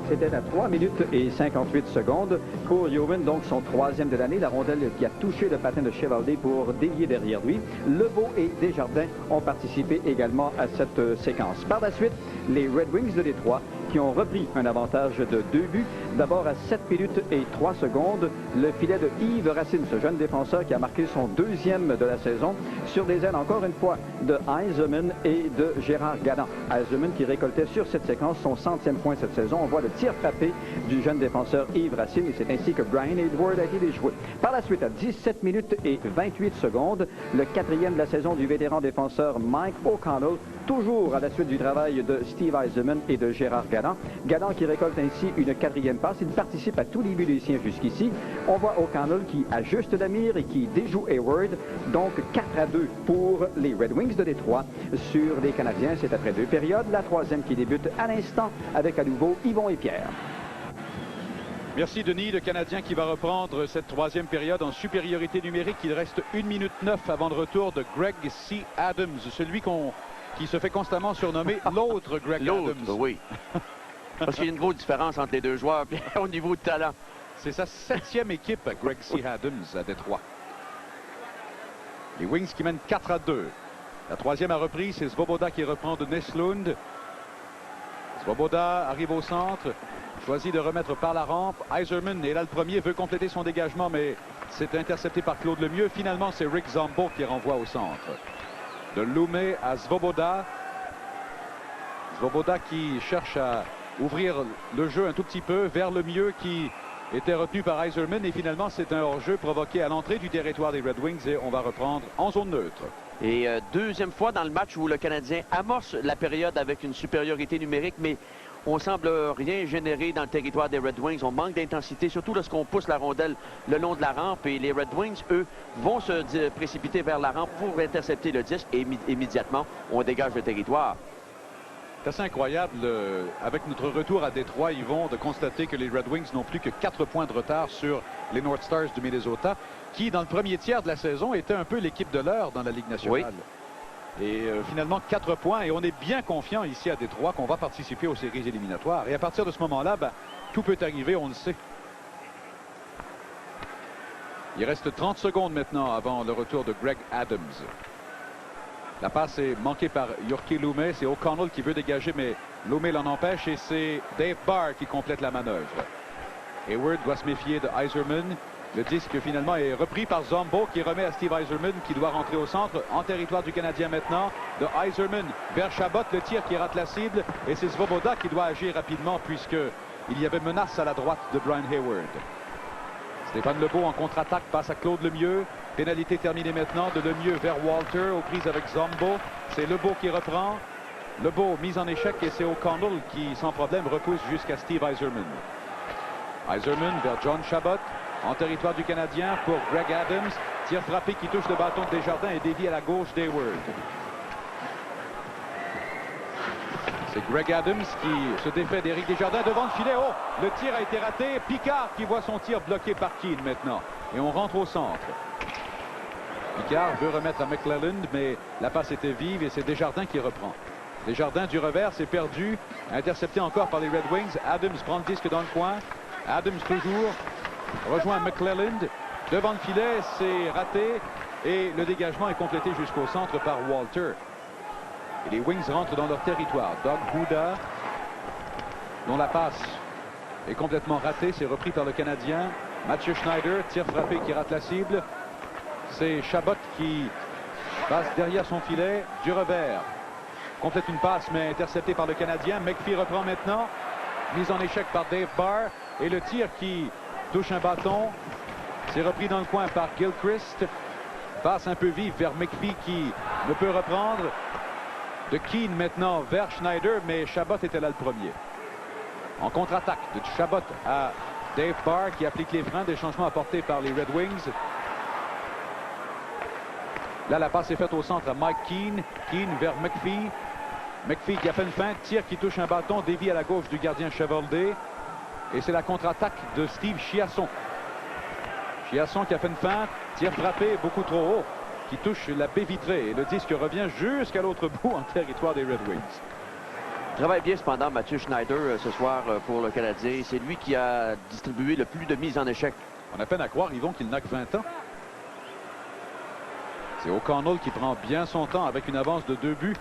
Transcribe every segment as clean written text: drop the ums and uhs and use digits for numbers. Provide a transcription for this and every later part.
C'était à 3 minutes et 58 secondes pour Youmans, donc son troisième de l'année. La rondelle qui a touché le patin de Chevalier pour dévier derrière lui. Lebeau et Desjardins ont participé également à cette séquence. Par la suite, les Red Wings de Détroit qui ont repris un avantage de 2 buts. D'abord à 7 minutes et 3 secondes, le filet de Yves Racine, ce jeune défenseur qui a marqué son deuxième de la saison, sur des ailes encore une fois de Yzerman et de Gérard Galland. Yzerman qui récoltait sur cette séquence son 100e point cette saison. On voit le tir frappé du jeune défenseur Yves Racine et c'est ainsi que Brian Edward a été déjoué. Par la suite, à 17 minutes et 28 secondes, le quatrième de la saison du vétéran défenseur Mike O'Connell, toujours à la suite du travail de Steve Yzerman et de Gérard Galland. Galland qui récolte ainsi une quatrième passe. Il participe à tous les buts des siens jusqu'ici. On voit O'Connell qui ajuste la mire et qui déjoue Hayward. Donc 4-2 pour les Red Wings de Détroit sur les Canadiens. C'est après 2 périodes. La troisième qui débute à l'instant avec à nouveau Yvon et Pierre. Merci Denis, le Canadien qui va reprendre cette troisième période en supériorité numérique. Il reste 1 minute 9 avant le retour de Greg C. Adams, celui qui se fait constamment surnommer l'autre Greg Adams. L'autre, oui. Parce qu'il y a une grosse différence entre les deux joueurs au niveau de talent. C'est sa 7e équipe, Greg C. Adams, à Détroit. Les Wings qui mènent 4-2. La troisième a repris, c'est Svoboda qui reprend de Neslund. Svoboda arrive au centre, choisit de remettre par la rampe. Yzerman est là le premier, veut compléter son dégagement, mais c'est intercepté par Claude Lemieux. Finalement, c'est Rick Zombo qui renvoie au centre. De Loumet à Svoboda. Svoboda qui cherche à ouvrir le jeu un tout petit peu vers Lemieux qui était retenu par Yzerman. Et finalement, c'est un hors-jeu provoqué à l'entrée du territoire des Red Wings et on va reprendre en zone neutre. Et deuxième fois dans le match où le Canadien amorce la période avec une supériorité numérique, mais on semble rien générer dans le territoire des Red Wings. On manque d'intensité, surtout lorsqu'on pousse la rondelle le long de la rampe. Et les Red Wings, eux, vont se précipiter vers la rampe pour intercepter le disque. Et immédiatement, on dégage le territoire. C'est assez incroyable, avec notre retour à Détroit, Yvon, de constater que les Red Wings n'ont plus que 4 points de retard sur les North Stars du Minnesota, qui, dans le premier tiers de la saison, était un peu l'équipe de l'heure dans la Ligue nationale. Oui. Et finalement, 4 points, et on est bien confiant ici à Détroit qu'on va participer aux séries éliminatoires. Et à partir de ce moment-là, tout peut arriver, on le sait. Il reste 30 secondes maintenant avant le retour de Greg Adams. La passe est manquée par Jyrki Loumet. C'est O'Connell qui veut dégager, mais Loumet l'en empêche et c'est Dave Barr qui complète la manœuvre. Hayward doit se méfier de Yzerman. Le disque finalement est repris par Zombo qui remet à Steve Yzerman qui doit rentrer au centre en territoire du Canadien maintenant. De Yzerman vers Chabot, le tir qui rate la cible et c'est Svoboda qui doit agir rapidement puisqu'il y avait menace à la droite de Brian Hayward. Stéphane Lebeau en contre-attaque passe à Claude Lemieux. Pénalité terminée maintenant de Lemieux vers Walter aux prises avec Zombo. C'est Lebeau qui reprend. Lebeau mise en échec et c'est O'Connell qui sans problème repousse jusqu'à Steve Yzerman. Yzerman vers John Chabot en territoire du Canadien pour Greg Adams. Tir frappé qui touche le bâton de Desjardins et dévie à la gauche d'Hayward. C'est Greg Adams qui se défait d'Éric Desjardins devant le filet. Oh, le tir a été raté. Picard qui voit son tir bloqué par Keane maintenant. Et on rentre au centre. Picard veut remettre à McClelland, mais la passe était vive et c'est Desjardins qui reprend. Desjardins du revers, c'est perdu. Intercepté encore par les Red Wings. Adams prend le disque dans le coin. Adams toujours rejoint McClelland. Devant le filet, c'est raté. Et le dégagement est complété jusqu'au centre par Walter. Et les Wings rentrent dans leur territoire. Doug Houda, dont la passe est complètement ratée. C'est repris par le Canadien. Mathieu Schneider, tir frappé qui rate la cible. C'est Chabot qui passe derrière son filet du revers. Complète une passe, mais interceptée par le Canadien. McPhee reprend maintenant. Mise en échec par Dave Barr. Et le tir qui touche un bâton. C'est repris dans le coin par Gilchrist. Passe un peu vive vers McPhee qui ne peut reprendre. De Keane maintenant vers Schneider, mais Chabot était là le premier. En contre-attaque de Chabot à Dave Barr qui applique les freins, des changements apportés par les Red Wings. Là, la passe est faite au centre à Mike Keane. Keane vers McPhee. McPhee qui a fait une feinte, tir qui touche un bâton, dévie à la gauche du gardien Chevalier. Et c'est la contre-attaque de Steve Chiasson. Chiasson qui a fait une feinte, tir frappé beaucoup trop haut, qui touche la baie vitrée. Et le disque revient jusqu'à l'autre bout en territoire des Red Wings. Travaille bien cependant Mathieu Schneider ce soir pour le Canadien. C'est lui qui a distribué le plus de mises en échec. On a peine à croire, Yvon, qu'il n'a que 20 ans. C'est O'Connell qui prend bien son temps avec une avance de 2 buts.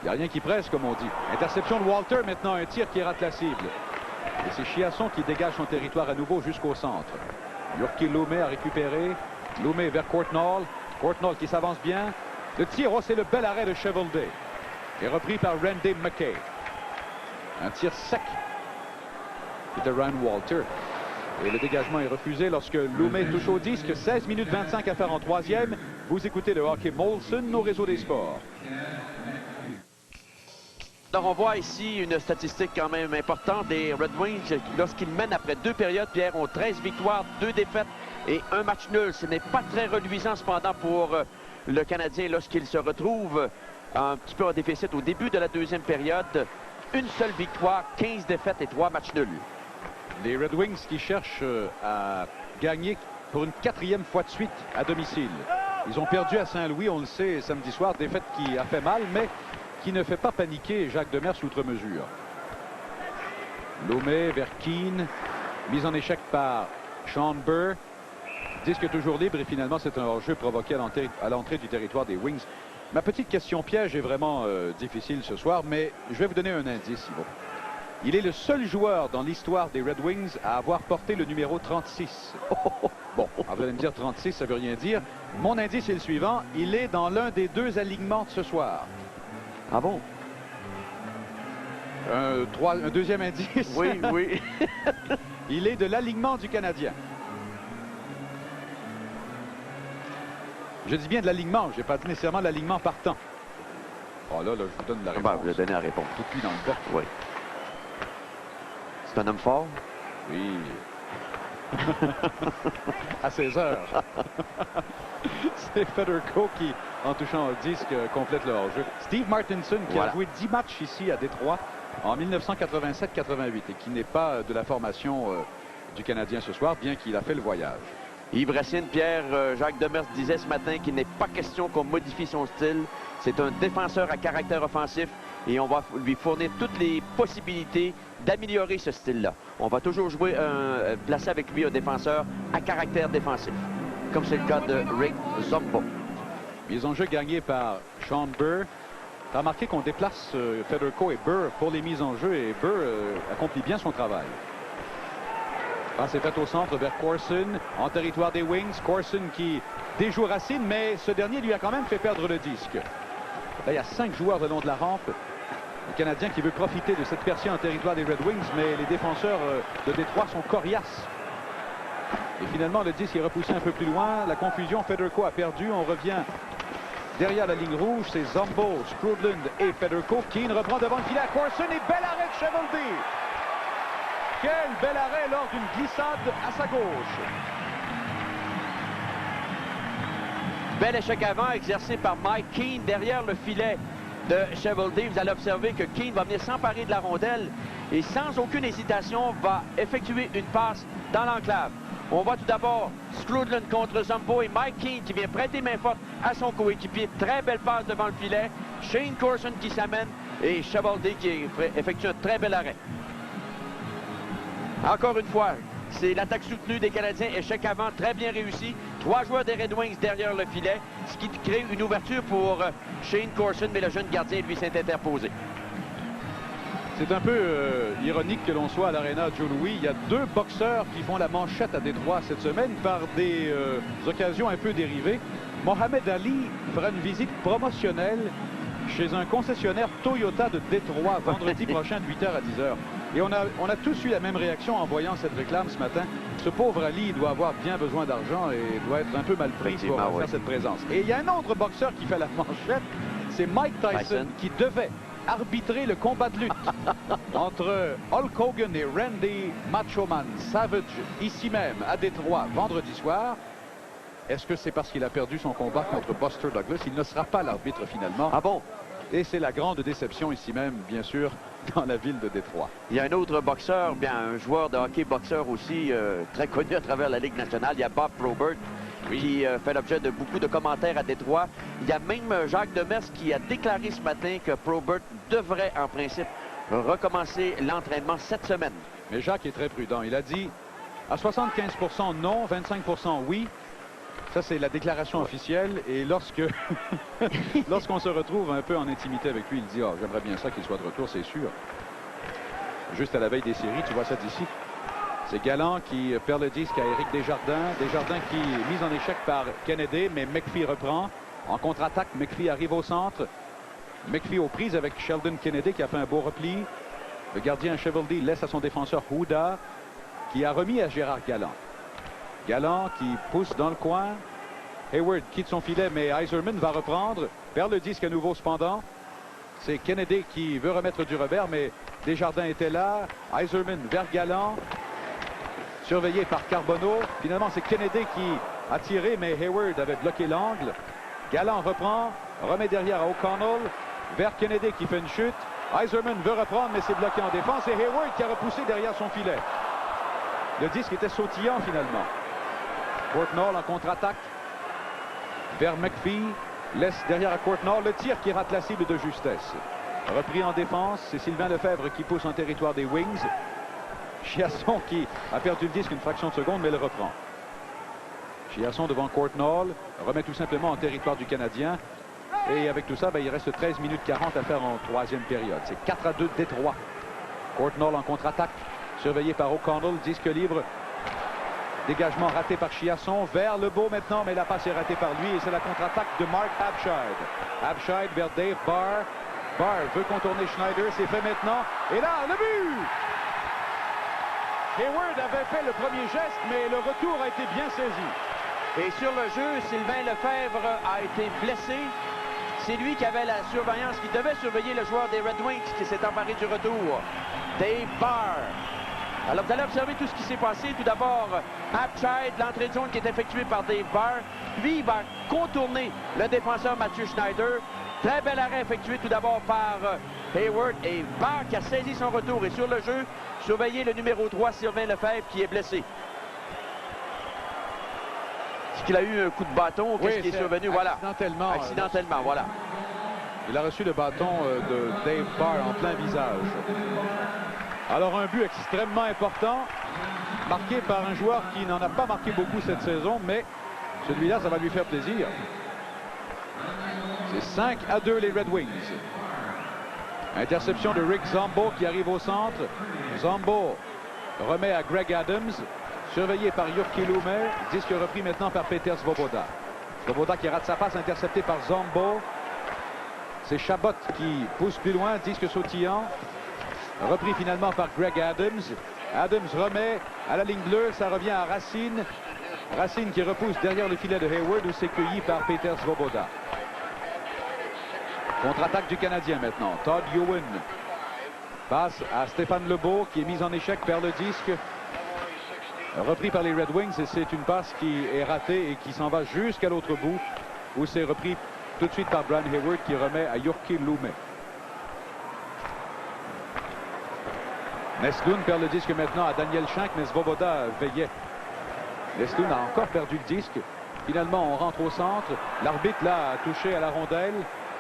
Il n'y a rien qui presse, comme on dit. Interception de Walter, maintenant un tir qui rate la cible. Et c'est Chiasson qui dégage son territoire à nouveau jusqu'au centre. Jyrki Lumme a récupéré. Lumme vers Courtnall. Courtnall qui s'avance bien. Le tir, oh, c'est le bel arrêt de Chevelday. Et repris par Randy McKay. Un tir sec de Ryan Walter. Et le dégagement est refusé lorsque Lumme touche au disque. 16 minutes 25 à faire en troisième. Vous écoutez le hockey Molson au réseau des sports. Alors on voit ici une statistique quand même importante des Red Wings. Lorsqu'ils mènent après 2 périodes, Pierre, ont 13 victoires, 2 défaites et 1 match nul. Ce n'est pas très reluisant cependant pour le Canadien lorsqu'il se retrouve un petit peu en déficit au début de la deuxième période. Une seule victoire, 15 défaites et 3 matchs nuls. Les Red Wings qui cherchent à gagner pour une 4e fois de suite à domicile. Ils ont perdu à Saint-Louis, on le sait, samedi soir. Défaite qui a fait mal, mais qui ne fait pas paniquer Jacques Demers outre mesure. Lumme vers Keane. Mise en échec par Sean Burr. Disque toujours libre et finalement c'est un hors-jeu provoqué à l'entrée du territoire des Wings. Ma petite question piège est vraiment difficile ce soir, mais je vais vous donner un indice, Yvon. Il est le seul joueur dans l'histoire des Red Wings à avoir porté le numéro 36. Bon, vous allez me dire 36, ça veut rien dire. Mon indice est le suivant. Il est dans l'un des 2 alignements de ce soir. Ah bon? Un deuxième indice. Oui, oui. Il est de l'alignement du Canadien. Je dis bien de l'alignement, je n'ai pas dit nécessairement l'alignement partant. Oh là, je vous donne la réponse. Vous donner la réponse. Tout cuit dans le bec. Oui. C'est un homme fort? Oui. À 16 heures. C'est Fedorko qui, en touchant au disque, complète le hors-jeu. Steve Martinson qui a joué 10 matchs ici à Détroit en 1987-88 et qui n'est pas de la formation du Canadien ce soir, bien qu'il a fait le voyage. Yves Racine, Pierre, Jacques Demers disait ce matin qu'il n'est pas question qu'on modifie son style. C'est un défenseur à caractère offensif et on va lui fournir toutes les possibilités d'améliorer ce style-là. On va toujours jouer placer avec lui un défenseur à caractère défensif, comme c'est le cas de Rick Zombo. Mise en jeu gagnée par Sean Burr. Tu as remarqué qu'on déplace Fedorko et Burr pour les mises en jeu et Burr accomplit bien son travail. C'est fait au centre vers Corson, en territoire des Wings. Corson qui déjoue Racine, mais ce dernier lui a quand même fait perdre le disque. Là, il y a 5 joueurs le long de la rampe. Le Canadien qui veut profiter de cette percée en territoire des Red Wings, mais les défenseurs de Détroit sont coriaces. Et finalement, le disque est repoussé un peu plus loin. La confusion, Fedorko a perdu. On revient derrière la ligne rouge. C'est Zombo, Skrudland et Fedorko. Keane reprend devant le filet à Corson et bel arrêt de Chevelday. Quel bel arrêt lors d'une glissade à sa gauche. Bel échec avant exercé par Mike Keane derrière le filet de Chevelday. Vous allez observer que Keane va venir s'emparer de la rondelle et sans aucune hésitation va effectuer une passe dans l'enclave. On voit tout d'abord Skrudland contre Zombo et Mike Keane qui vient prêter main forte à son coéquipier. Très belle passe devant le filet. Shane Corson qui s'amène et Chevelday qui effectue un très bel arrêt. Encore une fois, c'est l'attaque soutenue des Canadiens. Échec avant, très bien réussi. 3 joueurs des Red Wings derrière le filet, ce qui crée une ouverture pour Shane Corson, mais le jeune gardien, lui, s'est interposé. C'est un peu ironique que l'on soit à l'Arena Joe Louis. Il y a 2 boxeurs qui font la manchette à Détroit cette semaine par des occasions un peu dérivées. Mohamed Ali fera une visite promotionnelle chez un concessionnaire Toyota de Détroit vendredi prochain de 8h à 10h. Et on a tous eu la même réaction en voyant cette réclame ce matin. Ce pauvre Ali, il doit avoir bien besoin d'argent et doit être un peu mal pris pour faire cette présence. Et il y a un autre boxeur qui fait la manchette, c'est Mike Tyson qui devait arbitrer le combat de lutte entre Hulk Hogan et Randy Macho Man Savage ici même à Détroit vendredi soir. Est-ce que c'est parce qu'il a perdu son combat contre Buster Douglas? Il ne sera pas l'arbitre finalement. Ah bon? Et c'est la grande déception ici même, bien sûr, dans la ville de Détroit. Il y a un autre boxeur, bien un joueur de hockey boxeur aussi, très connu à travers la Ligue nationale. Il y a Bob Probert qui fait l'objet de beaucoup de commentaires à Détroit. Il y a même Jacques Demers qui a déclaré ce matin que Probert devrait, en principe, recommencer l'entraînement cette semaine. Mais Jacques est très prudent. Il a dit à 75% non, 25% oui. Ça, c'est la déclaration officielle. Et lorsqu'on se retrouve un peu en intimité avec lui, il dit oh, j'aimerais bien ça qu'il soit de retour, c'est sûr. Juste à la veille des séries, tu vois ça d'ici. C'est Galland qui perd le disque à Éric Desjardins. Desjardins qui est mis en échec par Kennedy, mais McPhee reprend. En contre-attaque, McPhee arrive au centre. McPhee aux prises avec Sheldon Kennedy qui a fait un beau repli. Le gardien Chevaldy laisse à son défenseur Houda qui a remis à Gérard Galland. Galland qui pousse dans le coin. Hayward quitte son filet, mais Yzerman va reprendre. Perd le disque à nouveau cependant. C'est Kennedy qui veut remettre du revers, mais Desjardins était là. Yzerman vers Galland. Surveillé par Carbonneau. Finalement, c'est Kennedy qui a tiré, mais Hayward avait bloqué l'angle. Galland reprend, remet derrière à O'Connell. Vers Kennedy qui fait une chute. Yzerman veut reprendre, mais c'est bloqué en défense. Et Hayward qui a repoussé derrière son filet. Le disque était sautillant finalement. Courtnall en contre-attaque. Vers McPhee. Laisse derrière à Courtnall. Le tir qui rate la cible de justesse. Repris en défense. C'est Sylvain Lefebvre qui pousse en territoire des Wings. Chiasson qui a perdu le disque une fraction de seconde, mais le reprend. Chiasson devant Courtnall. Remet tout simplement en territoire du Canadien. Et avec tout ça, il reste 13 minutes 40 à faire en troisième période. C'est 4-2 Détroit. Courtnall en contre-attaque. Surveillé par O'Connell. Disque libre. Dégagement raté par Chiasson. Vers Lebeau maintenant, mais la passe est ratée par lui. Et c'est la contre-attaque de Mark Abscheid. Abscheid vers Dave Barr. Barr veut contourner Schneider. C'est fait maintenant. Et là, le but! Hayward avait fait le premier geste, mais le retour a été bien saisi. Et sur le jeu, Sylvain Lefebvre a été blessé. C'est lui qui avait la surveillance, qui devait surveiller le joueur des Red Wings qui s'est emparé du retour. Dave Barr. Alors, vous allez observer tout ce qui s'est passé. Tout d'abord, Abscheid, l'entrée de zone qui est effectuée par Dave Barr. Lui, il va contourner le défenseur Mathieu Schneider. Très bel arrêt effectué tout d'abord par Hayward. Et Barr qui a saisi son retour. Et sur le jeu, surveiller le numéro 3, Sylvain Lefebvre, qui est blessé. Est-ce qu'il a eu un coup de bâton? Qu'est-ce qui est survenu? Voilà. Accidentellement, voilà. Il a reçu le bâton de Dave Barr en plein visage. Alors un but extrêmement important, marqué par un joueur qui n'en a pas marqué beaucoup cette saison, mais celui-là, ça va lui faire plaisir. C'est 5-2 les Red Wings. Interception de Rick Zombo qui arrive au centre. Zombo remet à Greg Adams, surveillé par Jyrki Lumme. Disque repris maintenant par Peter Svoboda. Svoboda qui rate sa passe, intercepté par Zombo. C'est Chabot qui pousse plus loin, disque sautillant. Repris finalement par Greg Adams. Adams remet à la ligne bleue, ça revient à Racine. Racine qui repousse derrière le filet de Hayward où c'est cueilli par Peter Svoboda. Contre-attaque du Canadien maintenant. Todd Ewan passe à Stéphane Lebeau qui est mis en échec, perd le disque. Repris par les Red Wings et c'est une passe qui est ratée et qui s'en va jusqu'à l'autre bout où c'est repris tout de suite par Brian Hayward qui remet à Jyrki Lumme. Nesloun perd le disque maintenant à Daniel Schenk, mais Svoboda veillait. Nesloun a encore perdu le disque. Finalement, on rentre au centre. L'arbitre, là, a touché à la rondelle.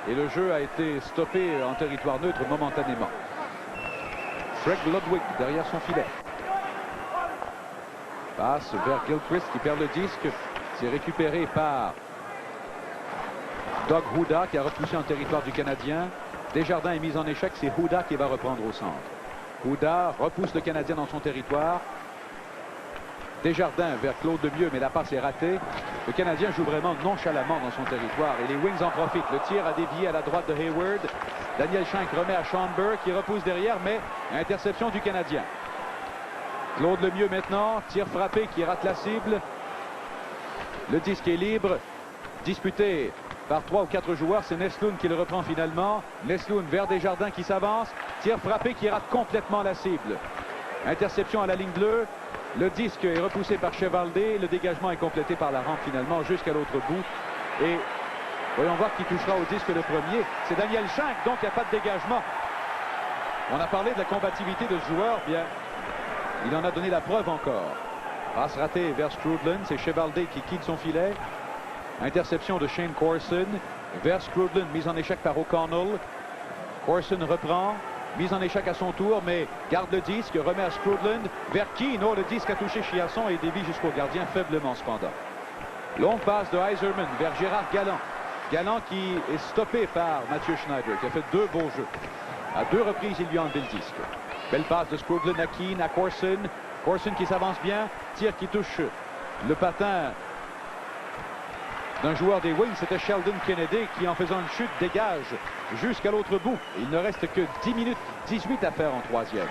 Et le jeu a été stoppé en territoire neutre momentanément. Greg Ludwig derrière son filet. Passe vers Gilchrist qui perd le disque. C'est récupéré par Doug Houda qui a repoussé en territoire du Canadien. Desjardins est mis en échec. C'est Houda qui va reprendre au centre. Houda repousse le Canadien dans son territoire. Desjardins vers Claude Lemieux, mais la passe est ratée. Le Canadien joue vraiment nonchalamment dans son territoire et les Wings en profitent. Le tir a dévié à la droite de Hayward. Daniel Schenk remet à Schonberg qui repousse derrière, mais interception du Canadien. Claude Lemieux maintenant, tir frappé qui rate la cible. Le disque est libre, disputé par 3 ou 4 joueurs. C'est Nesloun qui le reprend finalement. Nesloun vers Desjardins qui s'avance. Tir frappé qui rate complètement la cible. Interception à la ligne bleue. Le disque est repoussé par Chevaldé. Le dégagement est complété par la rampe finalement jusqu'à l'autre bout. Et voyons voir qui touchera au disque le premier. C'est Daniel Schenk, donc il n'y a pas de dégagement. On a parlé de la combativité de ce joueur. Bien, il en a donné la preuve encore. Passe ratée vers Strudlin. C'est Chevaldé qui quitte son filet. Interception de Shane Corson. Vers Strudlin, mise en échec par O'Connell. Corson reprend. Corson vers Gilchrist qui perd le disque. Corson remet à Schonberg qui repousse derrière. Mais mise en échec à son tour, mais garde le disque, remet à Scroodland, vers Keane. Oh, le disque a touché Chiasson et dévie jusqu'au gardien, faiblement cependant. Longue passe de Yzerman vers Gérard Galland. Galland qui est stoppé par Mathieu Schneider, qui a fait 2 beaux jeux. À 2 reprises, il lui a enlevé le disque. Belle passe de Scroodland à Keane, à Corson. Corson qui s'avance bien, tir qui touche le patin d'un joueur des Wings, c'était Sheldon Kennedy qui, en faisant une chute, dégage jusqu'à l'autre bout. Il ne reste que 10 minutes 18 à faire en 3e.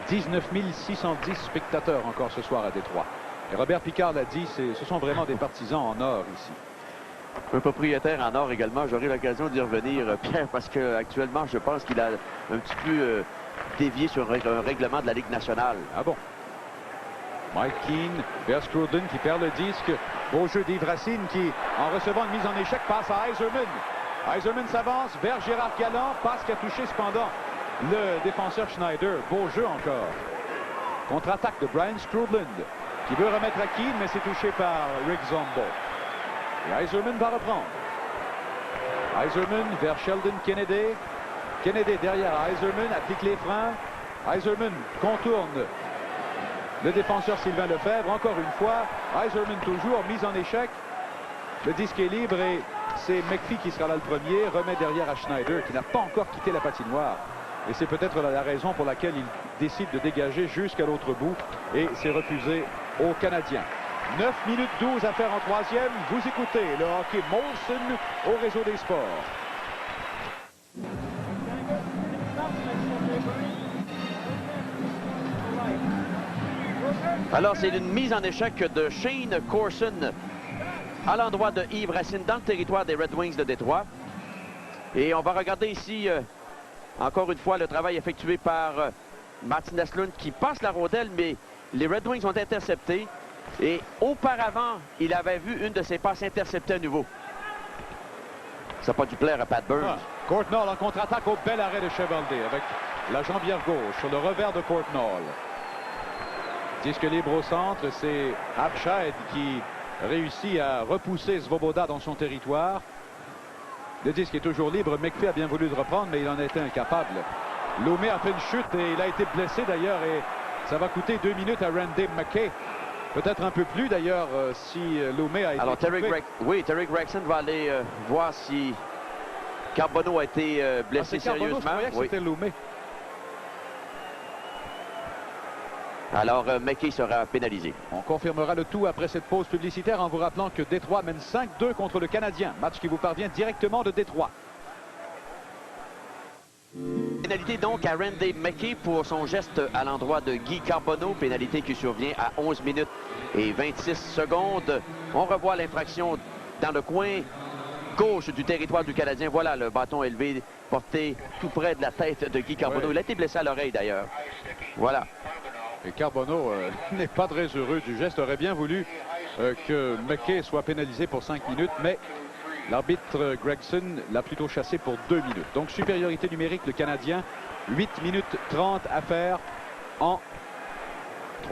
19 610 spectateurs encore ce soir à Détroit. Et Robert Picard l'a dit, ce sont vraiment des partisans en or ici. Un propriétaire en or également, j'aurai l'occasion d'y revenir, Pierre, parce qu'actuellement, je pense qu'il a un petit peu dévié sur un règlement de la Ligue nationale. Ah bon? Mike Keane vers Scroodland qui perd le disque. Beau jeu d'Yves Racine qui, en recevant une mise en échec, passe à Yzerman. Yzerman s'avance vers Gérard Galland, passe qui a touché cependant le défenseur Schneider. Beau jeu encore. Contre-attaque de Brian Scroodland qui veut remettre à Keane, mais c'est touché par Rick Zombo. Et Yzerman va reprendre. Yzerman vers Sheldon Kennedy. Kennedy derrière Yzerman, applique les freins. Yzerman contourne le défenseur Sylvain Lefebvre. Encore une fois, Yzerman toujours mise en échec. Le disque est libre et c'est McPhee qui sera là le premier. Remet derrière à Schneider qui n'a pas encore quitté la patinoire. Et c'est peut-être la raison pour laquelle il décide de dégager jusqu'à l'autre bout. Et c'est refusé aux Canadiens. 9 minutes 12 à faire en 3e. Vous écoutez le hockey Molson au Réseau des Sports. Alors, c'est une mise en échec de Shane Corson à l'endroit de Yves Racine dans le territoire des Red Wings de Détroit. Et on va regarder ici, encore une fois, le travail effectué par Martin Eslund qui passe la rondelle, mais les Red Wings ont intercepté. Et auparavant, il avait vu une de ses passes interceptées à nouveau. Ça n'a pas dû plaire à Pat Burns. Ah, Courtnall en contre-attaque au bel arrêt de Chevalier avec la jambière gauche sur le revers de Courtnall. Disque libre au centre, c'est Abscheid qui réussit à repousser Svoboda dans son territoire. Le disque est toujours libre. McPhee a bien voulu le reprendre, mais il en a été incapable. Lomé a fait une chute et il a été blessé d'ailleurs. Et ça va coûter 2 minutes à Randy McKay. Peut-être un peu plus d'ailleurs si Lomé a été... Alors Terry Gregson va aller voir si Carbonneau a été blessé sérieusement. Oui. C'était Lomé. Alors McKay sera pénalisé. On confirmera le tout après cette pause publicitaire en vous rappelant que Détroit mène 5-2 contre le Canadien. Match qui vous parvient directement de Détroit. Pénalité donc à Randy McKay pour son geste à l'endroit de Guy Carbonneau. Pénalité qui survient à 11 minutes et 26 secondes. On revoit l'infraction dans le coin gauche du territoire du Canadien. Voilà le bâton élevé porté tout près de la tête de Guy Carbonneau. Oui. Il a été blessé à l'oreille d'ailleurs. Voilà. Et Carbonneau n'est pas très heureux du geste. Aurait bien voulu que McKay soit pénalisé pour 5 minutes, mais l'arbitre Gregson l'a plutôt chassé pour 2 minutes. Donc supériorité numérique, le Canadien. 8 minutes 30 à faire en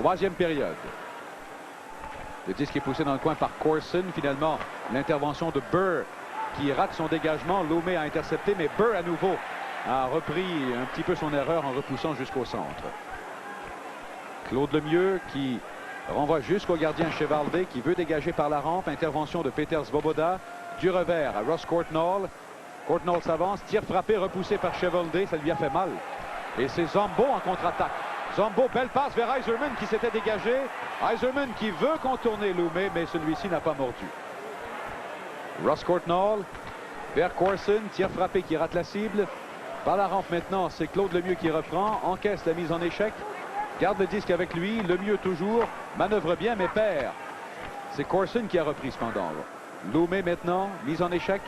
3e période. Le disque est poussé dans le coin par Corson. Finalement, l'intervention de Burr qui rate son dégagement. Lomé a intercepté, mais Burr à nouveau a repris un petit peu son erreur en repoussant jusqu'au centre. Claude Lemieux qui renvoie jusqu'au gardien Chevalier qui veut dégager par la rampe. Intervention de Peter Svoboda. Du revers à Ross Courtnall. Courtnall s'avance. Tir frappé repoussé par Chevalier. Ça lui a fait mal. Et c'est Zombo en contre-attaque. Zombo, belle passe vers Yzerman qui s'était dégagé. Yzerman qui veut contourner Lomé, mais celui-ci n'a pas mordu. Ross Courtnall vers Corson. Tir frappé qui rate la cible. Par la rampe maintenant, c'est Claude Lemieux qui reprend. Encaisse la mise en échec. Garde le disque avec lui. Lemieux toujours. Manœuvre bien, mais perd. C'est Corson qui a repris cependant. Lomé maintenant, mise en échec.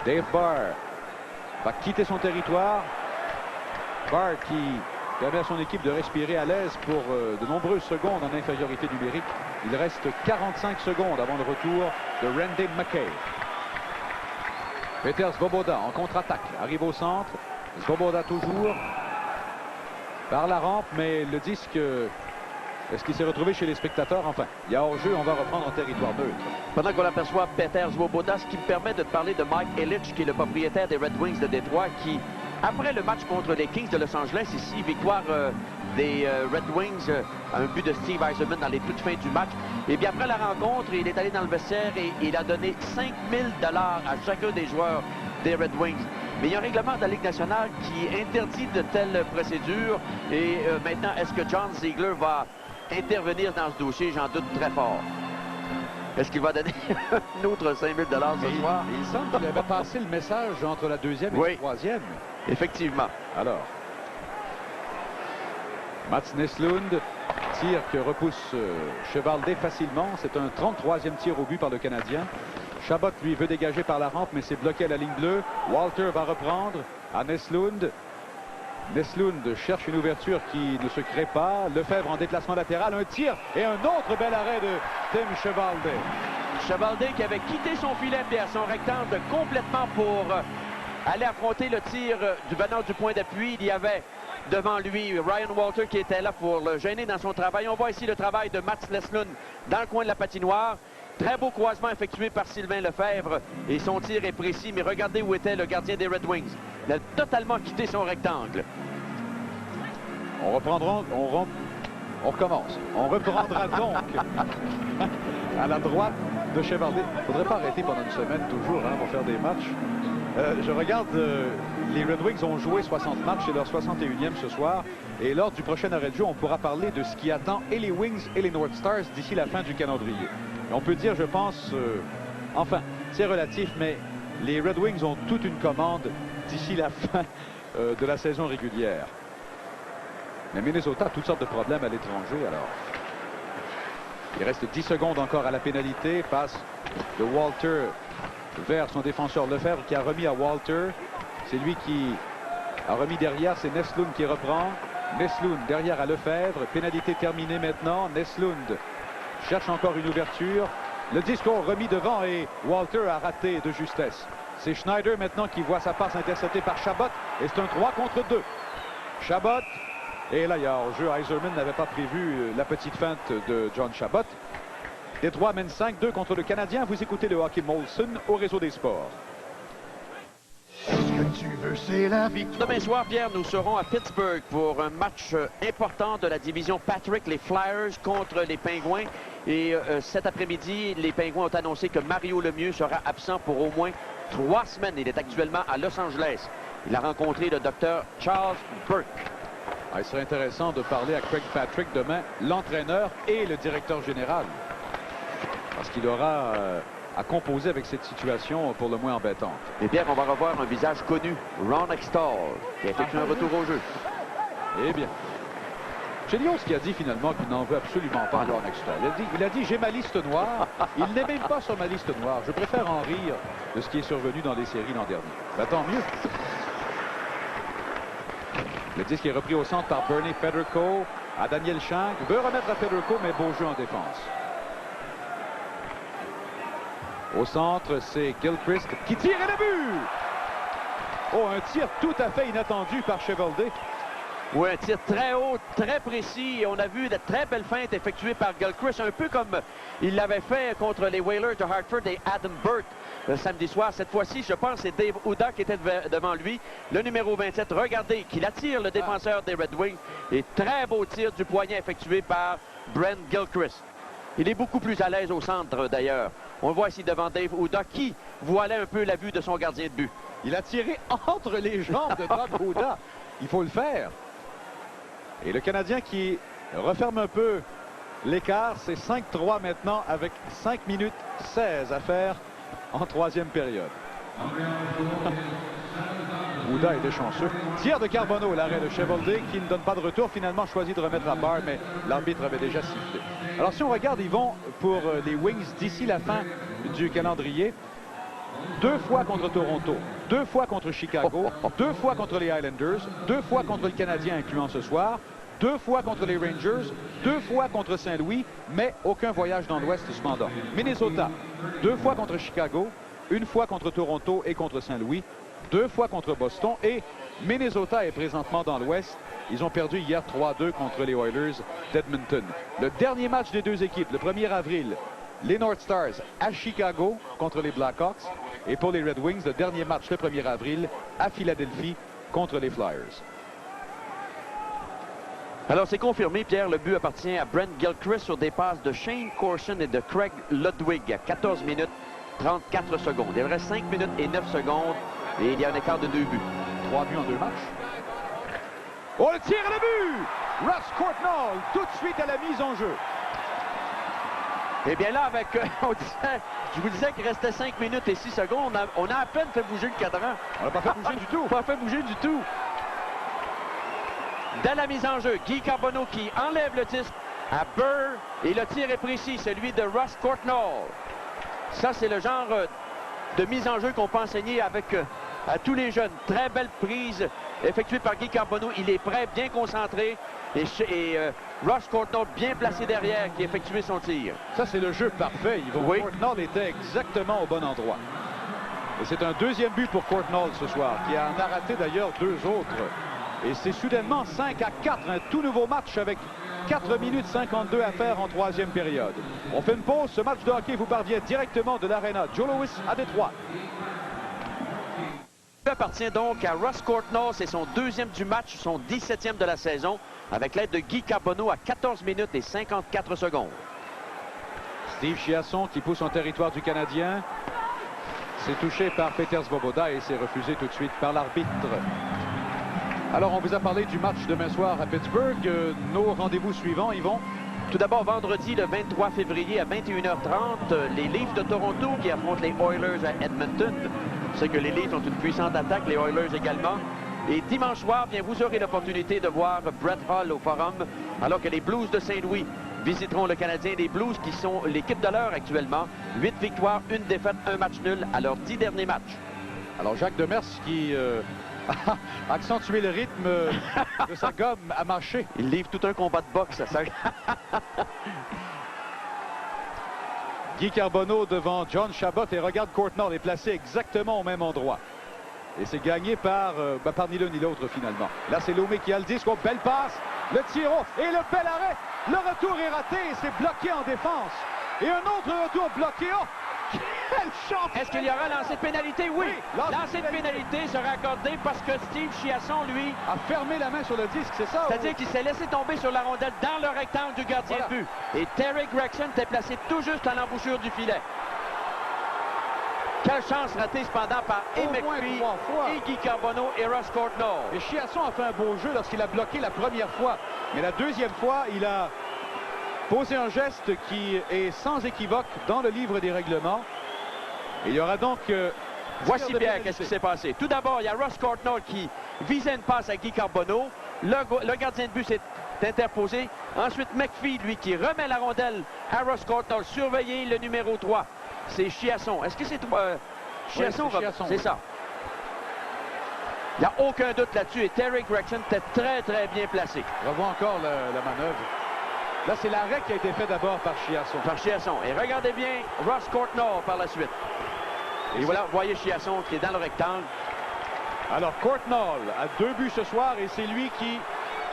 Dave Barr va quitter son territoire. Barr qui permet à son équipe de respirer à l'aise pour de nombreuses secondes en infériorité numérique. Il reste 45 secondes avant le retour de Randy McKay. Peter Svoboda en contre-attaque. Arrive au centre. Svoboda toujours. Par la rampe, mais le disque Est-ce qu'il s'est retrouvé chez les spectateurs? Enfin, il y a hors-jeu, on va reprendre en territoire neutre. Pendant qu'on aperçoit Peter Swoboda, ce qui me permet de te parler de Mike Ilitch, qui est le propriétaire des Red Wings de Détroit, qui, après le match contre les Kings de Los Angeles, ici, victoire des Red Wings, un but de Steve Yzerman dans les toutes fins du match. Et bien après la rencontre, il est allé dans le vestiaire et il a donné 5 000 $ à chacun des joueurs des Red Wings. Mais il y a un règlement de la Ligue nationale qui interdit de telles procédures. Et maintenant, est-ce que John Ziegler va intervenir dans ce dossier? J'en doute très fort. Est-ce qu'il va donner un autre 5 000 $ ce soir? Il semble qu'il avait passé le message entre la deuxième et la troisième. Effectivement. Alors, Mats Näslund, tir que repousse Chevaldé facilement. C'est un 33e tir au but par le Canadien. Chabot, lui, veut dégager par la rampe, mais c'est bloqué à la ligne bleue. Walter va reprendre à Näslund. Näslund cherche une ouverture qui ne se crée pas. Lefebvre en déplacement latéral. Un tir et un autre bel arrêt de Tim Chevaldé. Chevaldé qui avait quitté son filet, Pierre, son rectangle complètement pour aller affronter le tir du venant du point d'appui. Il y avait devant lui Ryan Walter qui était là pour le gêner dans son travail. On voit ici le travail de Mats Näslund dans le coin de la patinoire. Très beau croisement effectué par Sylvain Lefebvre et son tir est précis, mais regardez où était le gardien des Red Wings. Il a totalement quitté son rectangle. On reprendra, on recommence. On reprendra donc à la droite de Chevaldé. Il ne faudrait pas arrêter pendant une semaine toujours pour faire des matchs. Je regarde, les Red Wings ont joué 60 matchs, c'est leur 61e ce soir. Et lors du prochain arrêt de jeu, on pourra parler de ce qui attend et les Wings et les North Stars d'ici la fin du calendrier. Et on peut dire, je pense, enfin, c'est relatif, mais les Red Wings ont toute une commande d'ici la fin de la saison régulière. Mais Minnesota a toutes sortes de problèmes à l'étranger, alors. Il reste 10 secondes encore à la pénalité. Passe de Walter vers son défenseur Lefebvre qui a remis à Walter. C'est lui qui a remis derrière. C'est Näslund qui reprend. Näslund derrière à Lefebvre. Pénalité terminée maintenant. Näslund cherche encore une ouverture. Le discours remis devant et Walter a raté de justesse. C'est Schneider maintenant qui voit sa passe interceptée par Chabot. Et c'est un 3 contre 2. Chabot. Et là, il y a hors-jeu. Yzerman n'avait pas prévu la petite feinte de John Chabot. Détroit mène 5-2 contre le Canadien. Vous écoutez le Hockey Molson au Réseau des Sports. Ce que tu veux, c'est la victoire. Demain soir, Pierre, nous serons à Pittsburgh pour un match important de la division Patrick, les Flyers contre les Pingouins. Et cet après-midi, les Pingouins ont annoncé que Mario Lemieux sera absent pour au moins 3 semaines. Il est actuellement à Los Angeles. Il a rencontré le docteur Charles Burke. Il serait intéressant de parler à Craig Patrick demain, l'entraîneur et le directeur général. Parce qu'il aura à composer avec cette situation pour le moins embêtante. Et Pierre, on va revoir un visage connu, Ron Hextall, qui a effectué un retour au jeu. Eh bien, Chelios qui a dit finalement qu'il n'en veut absolument pas à Ron Hextall. Il a dit j'ai ma liste noire. Il n'est même pas sur ma liste noire. Je préfère en rire de ce qui est survenu dans les séries l'an dernier. Ben, tant mieux. Le disque est repris au centre par Bernie Federko à Daniel Shank. Veut remettre à Federko, mais beau jeu en défense. Au centre, c'est Gilchrist qui tire et le but! Oh, un tir tout à fait inattendu par Chevaldé. Oui, un tir très haut, très précis. On a vu de très belles feintes effectuées par Gilchrist, un peu comme il l'avait fait contre les Whalers de Hartford et Adam Burt le samedi soir. Cette fois-ci, je pense que c'est Dave Ouda qui était devant lui. Le numéro 27, regardez, qu'il attire le défenseur des Red Wings. Et très beau tir du poignet effectué par Brent Gilchrist. Il est beaucoup plus à l'aise au centre, d'ailleurs. On le voit ici devant Dave Ouda qui voilait un peu la vue de son gardien de but. Il a tiré entre les jambes de Doug Ouda. Il faut le faire. Et le Canadien qui referme un peu l'écart, c'est 5-3 maintenant avec 5 minutes 16 à faire en troisième période. Ouda était chanceux. Tir de Carbonneau, l'arrêt de Chevaldé qui ne donne pas de retour. Finalement choisi de remettre à barre, mais l'arbitre avait déjà sifflé. Alors si on regarde, ils vont pour les Wings d'ici la fin du calendrier. 2 fois contre Toronto, 2 fois contre Chicago, 2 fois contre les Islanders, 2 fois contre le Canadien incluant ce soir, 2 fois contre les Rangers, 2 fois contre Saint-Louis, mais aucun voyage dans l'Ouest cependant. Minnesota, 2 fois contre Chicago, 1 fois contre Toronto et contre Saint-Louis, 2 fois contre Boston. Et Minnesota est présentement dans l'Ouest. Ils ont perdu hier 3-2 contre les Oilers d'Edmonton. Le dernier match des deux équipes, le 1er avril, les North Stars à Chicago contre les Blackhawks. Et pour les Red Wings, le dernier match le 1er avril à Philadelphie contre les Flyers. Alors, c'est confirmé, Pierre, le but appartient à Brent Gilchrist sur des passes de Shane Corson et de Craig Ludwig à 14 minutes 34 secondes. Il reste 5 minutes et 9 secondes et il y a un écart de 2 buts. 3 buts en 2 matchs. Oh, le tir et le but! Russ Courtnall, tout de suite à la mise en jeu. Eh bien là, avec, je vous disais qu'il restait 5 minutes et 6 secondes. On a à peine fait bouger le cadran. On n'a pas fait bouger du tout. Pas fait bouger du tout. Dans la mise en jeu, Guy Carbonneau qui enlève le disque à Burr et le tir est précis, celui de Russ Courtnall. Ça, c'est le genre de mise en jeu qu'on peut enseigner avec à tous les jeunes. Très belle prise effectuée par Guy Carbonneau. Il est prêt, bien concentré. Et Russ Courtnall bien placé derrière qui effectuait son tir. Ça, c'est le jeu parfait. Oui. Courtnall était exactement au bon endroit. Et c'est un deuxième but pour Courtnall ce soir, qui en a raté d'ailleurs 2 autres. Et c'est soudainement 5-4, un tout nouveau match avec 4 minutes 52 à faire en 3e période. On fait une pause. Ce match de hockey vous parvient directement de l'Arena Joe Louis à Détroit. Il appartient donc à Russ Courtnall. C'est son 2e du match, son 17e de la saison, avec l'aide de Guy Carbonneau à 14 minutes et 54 secondes. Steve Chiasson qui pousse en territoire du Canadien. C'est touché par Peter Svoboda et c'est refusé tout de suite par l'arbitre. Alors, on vous a parlé du match demain soir à Pittsburgh. Nos rendez-vous suivants, Yvon. Tout d'abord, vendredi, le 23 février à 21h30, les Leafs de Toronto qui affrontent les Oilers à Edmonton. C'est que les Leafs ont une puissante attaque, les Oilers également. Et dimanche soir, bien, vous aurez l'opportunité de voir Brett Hull au Forum, alors que les Blues de Saint-Louis visiteront le Canadien. Des Blues qui sont l'équipe de l'heure actuellement. 8 victoires, 1 défaite, 1 match nul à leurs 10 derniers matchs. Alors, Jacques Demers qui a accentué le rythme de sa gomme à marcher. Il livre tout un combat de boxe. Ça. Guy Carbonneau devant John Chabot et regarde Courtnall est placé exactement au même endroit. Et c'est gagné par ni l'un ni l'autre finalement. Là, c'est Lomé qui a le disque. Oh, belle passe, le tir et le bel arrêt. Le retour est raté et c'est bloqué en défense. Et un autre retour bloqué. Oh, quelle chance! Est-ce qu'il y aura lancé de pénalité? Oui. Lancé de pénalité sera accordé parce que Steve Chiasson, lui, a fermé la main sur le disque, c'est ça? C'est-à-dire qu'il s'est laissé tomber sur la rondelle dans le rectangle du gardien de but. Et Terry Gregson était placé tout juste à l'embouchure du filet. Quelle chance ratée cependant par McPhee et Guy Carbonneau et Russ Courtnall. Et Chiasson a fait un beau jeu lorsqu'il a bloqué la première fois. Mais la deuxième fois, il a posé un geste qui est sans équivoque dans le livre des règlements. Et il y aura donc... Voici bien qu'est-ce qui s'est passé. Tout d'abord, il y a Russ Courtnall qui visait une passe à Guy Carbonneau. Le gardien de but s'est interposé. Ensuite, McPhee, lui, qui remet la rondelle à Russ Courtnall. Surveillé le numéro 3. C'est Chiasson. Est-ce que c'est Chiasson? Oui, c'est ça. Il n'y a aucun doute là-dessus. Et Terry Gregson était très, très bien placé. On voit encore la manœuvre. Là, c'est l'arrêt qui a été fait d'abord par Chiasson. Et regardez bien Russ Courtnall par la suite. Et voilà, vous voyez Chiasson qui est dans le rectangle. Alors, Courtnall a 2 buts ce soir et c'est lui qui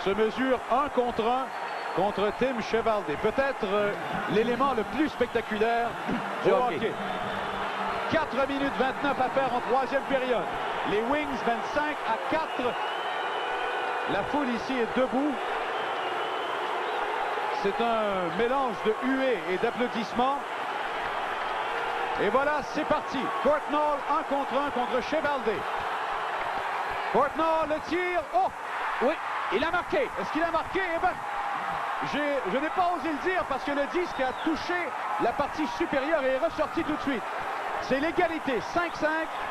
se mesure 1 contre 1 contre Tim Chevalde. Peut-être l'élément le plus spectaculaire du hockey. 4 minutes 29 à faire en 3e période. Les Wings 25-4. La foule ici est debout. C'est un mélange de huées et d'applaudissements. Et voilà, c'est parti. Courtnall 1 contre 1 contre Chevalde. Courtnall, le tir. Oh! Oui, il a marqué. Est-ce qu'il a marqué? Eh bien, je n'ai pas osé le dire parce que le disque a touché la partie supérieure et est ressorti tout de suite. C'est l'égalité, 5-5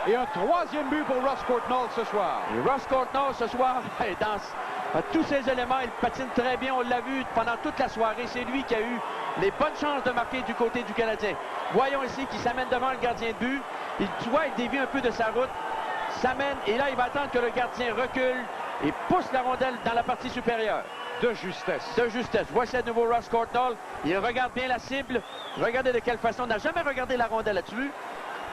et un 3e but pour Russ Courtnall ce soir. Et Russ Courtnall ce soir, dans tous ces éléments, il patine très bien. On l'a vu pendant toute la soirée. C'est lui qui a eu les bonnes chances de marquer du côté du Canadien. Voyons ici qu'il s'amène devant le gardien de but. Il dévie un peu de sa route. S'amène et là, il va attendre que le gardien recule et pousse la rondelle dans la partie supérieure. De justesse. De justesse. Voici à nouveau Russ Courtnall. Il regarde bien la cible. Regardez de quelle façon. Il n'a jamais regardé la rondelle là-dessus.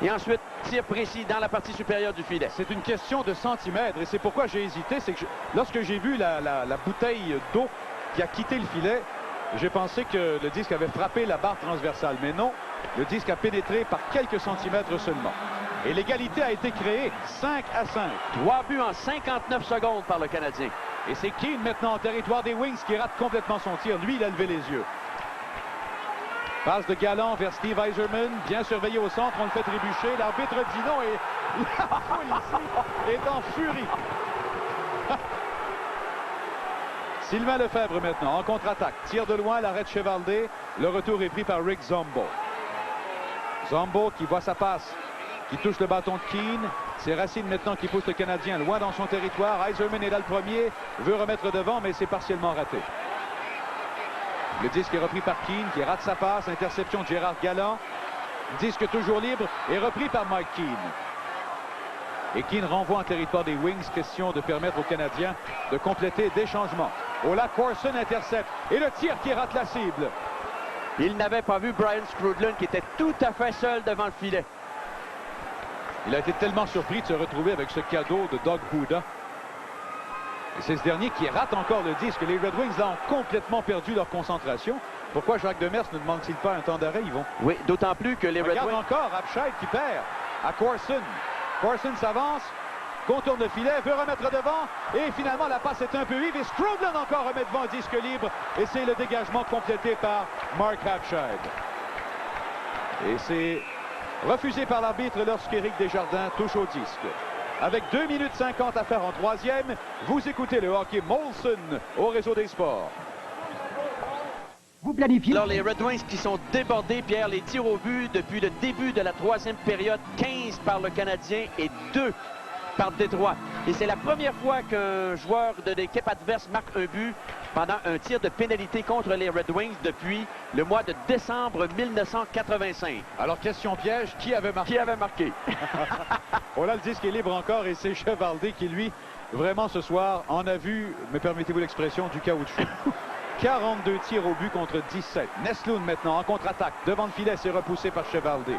Et ensuite, tir précis dans la partie supérieure du filet. C'est une question de centimètres et c'est pourquoi j'ai hésité. C'est que lorsque j'ai vu la bouteille d'eau qui a quitté le filet, j'ai pensé que le disque avait frappé la barre transversale. Mais non, le disque a pénétré par quelques centimètres seulement. Et l'égalité a été créée 5 à 5. 3 buts en 59 secondes par le Canadien. Et c'est Keane maintenant en territoire des Wings qui rate complètement son tir. Lui, il a levé les yeux. Passe de Galland vers Steve Yzerman, bien surveillé au centre, on le fait trébucher. L'arbitre dit non et la foule ici est en furie. Sylvain Lefebvre maintenant en contre-attaque. Tire de loin, l'arrêt de Chevaldé. Le retour est pris par Rick Zombo. Zombo qui voit sa passe, qui touche le bâton de Keane. C'est Racine maintenant qui pousse le Canadien loin dans son territoire. Yzerman est là le premier, veut remettre devant, mais c'est partiellement raté. Le disque est repris par Keane qui rate sa passe. Interception de Gérard Galland. Disque toujours libre et repris par Mike Keane. Et Keane renvoie en territoire des Wings. Question de permettre aux Canadiens de compléter des changements. Ola Corson intercepte. Et le tir qui rate la cible. Il n'avait pas vu Brian Skrudland qui était tout à fait seul devant le filet. Il a été tellement surpris de se retrouver avec ce cadeau de Doug Buda. Et c'est ce dernier qui rate encore le disque. Les Red Wings ont complètement perdu leur concentration. Pourquoi Jacques Demers ne demande-t-il pas un temps d'arrêt, Yvon? Oui, d'autant plus que les Red Regarde Wings... encore Abscheid qui perd à Corson. Corson s'avance, contourne le filet, veut remettre devant. Et finalement, la passe est un peu vive. Et Skrudland encore remet devant un disque libre. Et c'est le dégagement complété par Mark Abscheid. Et c'est refusé par l'arbitre lorsqu'Éric Desjardins touche au disque. Avec 2 minutes 50 à faire en troisième, vous écoutez le hockey Molson au Réseau des Sports. Vous planifiez... Alors les Red Wings qui sont débordés, Pierre, les tirs au but depuis le début de la troisième période, 15 par le Canadien et 2 par Détroit. Et c'est la première fois qu'un joueur de l'équipe adverse marque un but pendant un tir de pénalité contre les Red Wings depuis le mois de décembre 1985. Alors, question piège, qui avait marqué? Qui avait marqué? Oh là, le disque est libre encore et c'est Chevaldé qui, lui, vraiment ce soir, en a vu, me permettez-vous l'expression, du caoutchouc. 42 tirs au but contre 17. Nesloun maintenant en contre-attaque. Devant le filet, c'est repoussé par Chevaldé.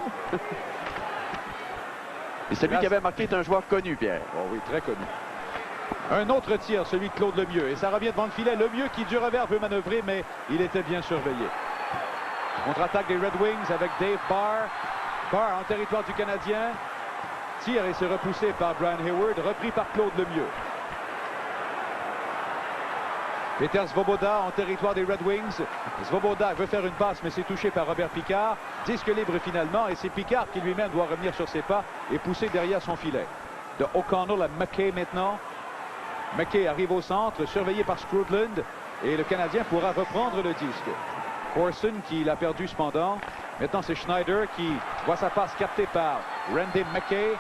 Et celui qui avait marqué est un joueur connu, Pierre. Oh oui, très connu. Un autre tir, celui de Claude Lemieux. Et ça revient devant le filet. Lemieux qui, du revers, veut manœuvrer, mais il était bien surveillé. Contre-attaque des Red Wings avec Dave Barr. Barr en territoire du Canadien. Tire et c'est repoussé par Brian Hayward. Repris par Claude Lemieux. Peter Svoboda en territoire des Red Wings. Svoboda veut faire une passe, mais c'est touché par Robert Picard. Disque libre finalement, et c'est Picard qui lui-même doit revenir sur ses pas et pousser derrière son filet. De O'Connell à McKay maintenant. McKay arrive au centre, surveillé par Skrudland, et le Canadien pourra reprendre le disque. Corson qui l'a perdu cependant. Maintenant, c'est Schneider qui voit sa passe captée par Randy McKay.